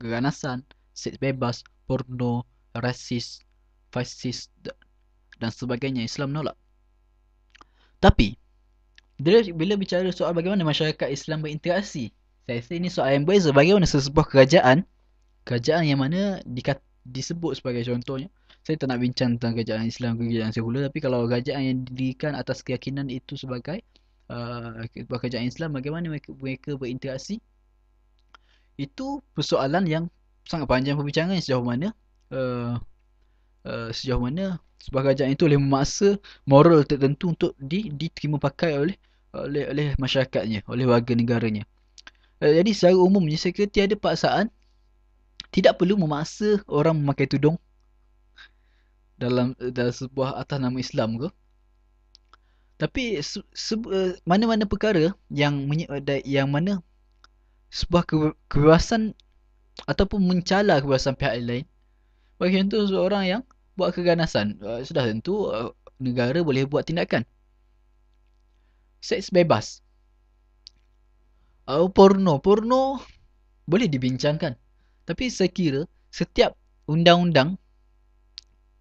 keganasan, seks bebas, porno, rasis, fasis dan sebagainya. Islam menolak. Tapi bila bicara soal bagaimana masyarakat Islam berinteraksi, saya rasa ini soal yang berbeza. Bagaimana sebuah kerajaan yang mana disebut sebagai contohnya, saya tak nak bincang tentang kerajaan Islam ke kerajaan sekular, tapi kalau kerajaan yang didirikan atas keyakinan itu sebagai sebuah kerajaan Islam, bagaimana mereka berinteraksi, itu persoalan yang sangat panjang perbincangan. Sejauh mana sebuah kerajaan itu boleh memaksa moral tertentu untuk diterima pakai oleh masyarakatnya, oleh warga negaranya. Jadi secara umumnya saya kira tiada paksaan, tidak perlu memaksa orang memakai tudung. dalam sebuah atas nama Islam ke. Tapi mana-mana perkara yang mana sebuah kebebasan ataupun mencala kebebasan pihak lain, bagi contoh seorang yang buat keganasan, sudah tentu negara boleh buat tindakan. Seks bebas, porno boleh dibincangkan. Tapi saya kira setiap undang-undang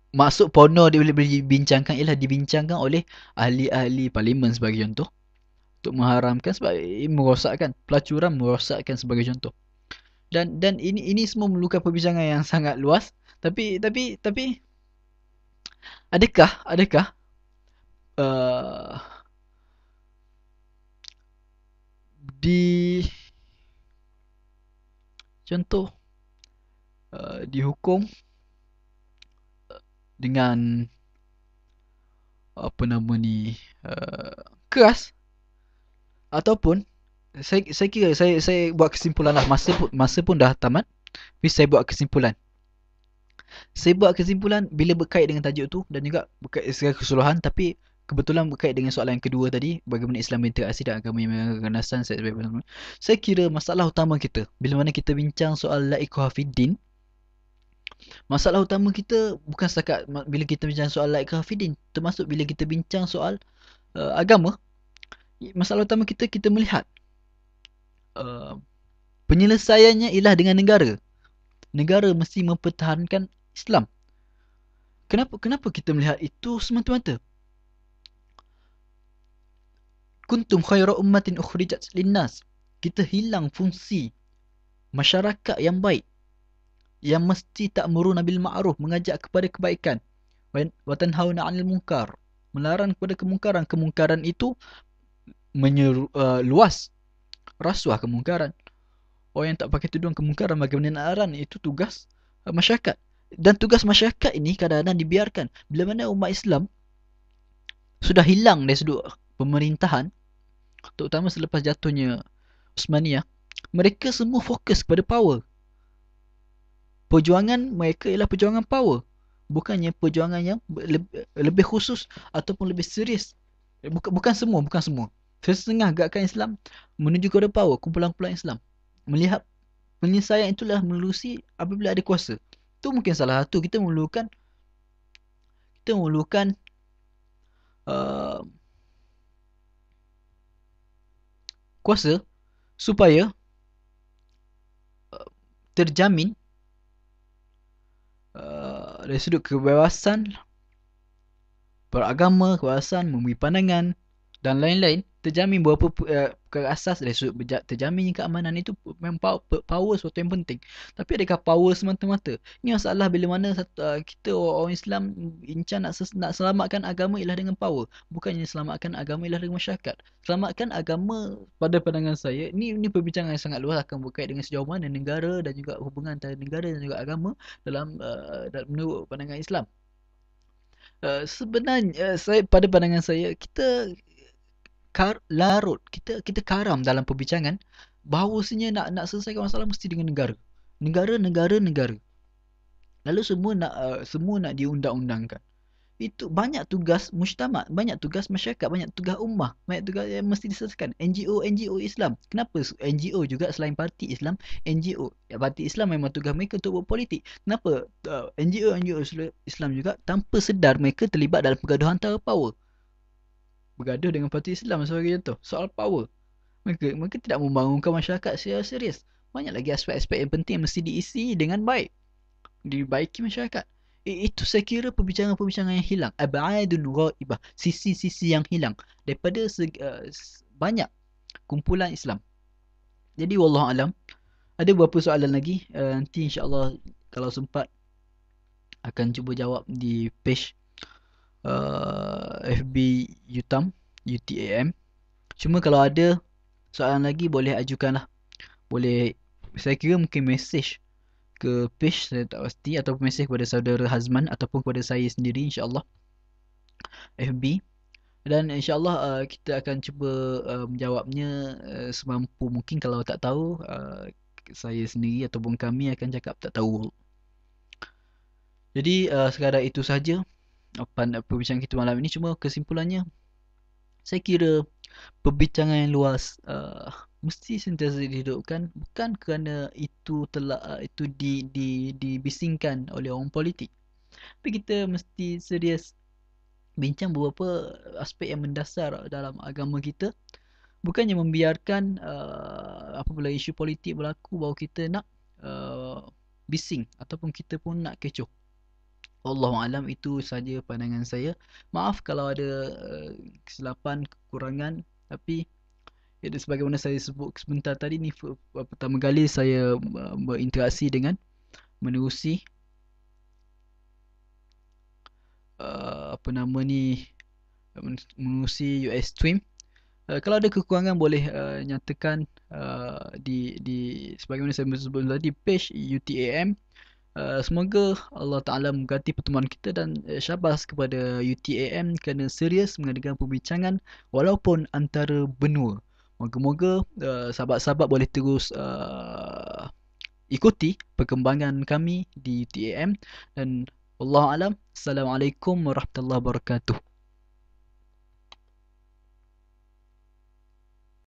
masuk porno dia boleh dibincangkan ialah dibincangkan oleh ahli-ahli parlimen sebagai contoh, untuk mengharamkan sebab merosakkan, pelacuran merosakkan sebagai contoh. Dan ini semua memerlukan perbincangan yang sangat luas. Tapi adakah uh, di contoh dihukum dengan apa nama ni, keras, ataupun saya kira saya buat kesimpulan lah, masa pun dah tamat, tapi saya buat kesimpulan bila berkait dengan tajuk tu dan juga berkait secara keseluruhan. Tapi kebetulan berkait dengan soalan yang kedua tadi, bagaimana Islam berinteraksi dengan agama yang keganasan, saya kira masalah utama kita bila mana kita bincang soal la ikraha fiddin, masalah utama kita bukan setakat bila kita bincang soal la ikraha fiddin, termasuk bila kita bincang soal agama. Masalah utama kita melihat penyelesaiannya ialah dengan negara mesti mempertahankan Islam. Kenapa kita melihat itu semata-mata? Kuntum khaira ummatin ukhrijat linnas. Kita hilang fungsi masyarakat yang baik, yang mesti ta'muruna bil ma'ruf, mengajak kepada kebaikan, wa tanhauna 'anil munkar, melarang kepada kemungkaran. Kemungkaran itu luas, rasuah kemungkaran. Orang yang tak pakai tudung kemungkaran, bagaimana nak larang? Itu tugas masyarakat. Dan tugas masyarakat ini kadang-kadang dibiarkan. Bila mana umat Islam sudah hilang dari sudut pemerintahan, terutama selepas jatuhnya Osmaniyah, mereka semua fokus kepada power. Perjuangan mereka ialah perjuangan power, bukannya perjuangan yang lebih khusus ataupun lebih serius. Bukan semua. Setengah gerakan Islam menuju kepada power, kumpulan-kumpulan Islam melihat penyelesaian itulah melalui apabila ada kuasa. Itu mungkin salah satu kita memerlukan kuasa supaya terjamin dari sudut kebebasan beragama, kebebasan memberi pandangan dan lain-lain, terjamin beberapa perkara asas dari sudut terjamin keamanan. Itu memang power sesuatu yang penting. Tapi adakah power semata-mata? Ini masalah bila mana kita orang Islam incar nak selamatkan agama ialah dengan power, bukannya selamatkan agama ialah dengan masyarakat. Selamatkan agama pada pandangan saya, ini perbincangan yang sangat luas, akan berkait dengan sejauh mana negara dan juga hubungan antara negara dan juga agama dalam menurut pandangan Islam. Sebenarnya pada pandangan saya, kita kita karam dalam perbincangan bahawasanya nak selesaikan masalah mesti dengan negara. Lalu semua nak diundang-undangkan. Itu banyak tugas mujtama', banyak tugas masyarakat, banyak tugas ummah, banyak tugas yang mesti diselesaikan. NGO Islam. Kenapa NGO juga selain parti Islam, NGO? Ya, parti Islam memang tugas mereka untuk berpolitik. Kenapa NGO Islam juga tanpa sedar mereka terlibat dalam pergaduhan antara power? Bergaduh dengan parti Islam sebagai contoh, soal power. Mereka tidak membangunkan masyarakat secara serius. Banyak lagi aspek-aspek yang penting yang mesti diisi dengan baik, dibaiki masyarakat. Itu saya kira perbincangan-perbincangan yang hilang. Ab'adun ghaibah, sisi-sisi yang hilang daripada banyak kumpulan Islam. Jadi wallahualam, ada beberapa soalan lagi, nanti insya-Allah kalau sempat akan cuba jawab di page FB UTAM. Cuma kalau ada soalan lagi boleh ajukanlah. Boleh, saya kira mungkin message ke page, saya tak pasti, ataupun mesej kepada saudara Hazman ataupun kepada saya sendiri insya-Allah FB, dan insya-Allah kita akan cuba menjawabnya semampu mungkin. Kalau tak tahu, saya sendiri ataupun kami akan cakap tak tahu. Jadi sekadar itu saja perbincangan kita malam ini. Cuma kesimpulannya, saya kira perbincangan yang luas mesti sentiasa dihidupkan, bukan kerana itu telah itu dibisingkan oleh orang politik, tapi kita mesti serius bincang beberapa aspek yang mendasar dalam agama kita, bukannya membiarkan apabila isu politik berlaku bahawa kita nak bising ataupun kita pun nak kecoh. Wallahualam, itu saja pandangan saya. Maaf kalau ada kesilapan, kekurangan, tapi sebagaimana saya sebut sebentar tadi ni, pertama kali saya berinteraksi dengan menerusi apa nama ni, menerusi US Stream. Kalau ada kekurangan boleh nyatakan di sebagaimana saya sebut tadi, page UTAM. Semoga Allah Ta'ala mengganti pertemuan kita, dan syabas kepada UTAM kerana serius mengadakan perbincangan walaupun antara benua. Moga-moga sahabat-sahabat boleh terus ikuti perkembangan kami di UTAM, dan Wallahualam. Assalamualaikum warahmatullahi wabarakatuh.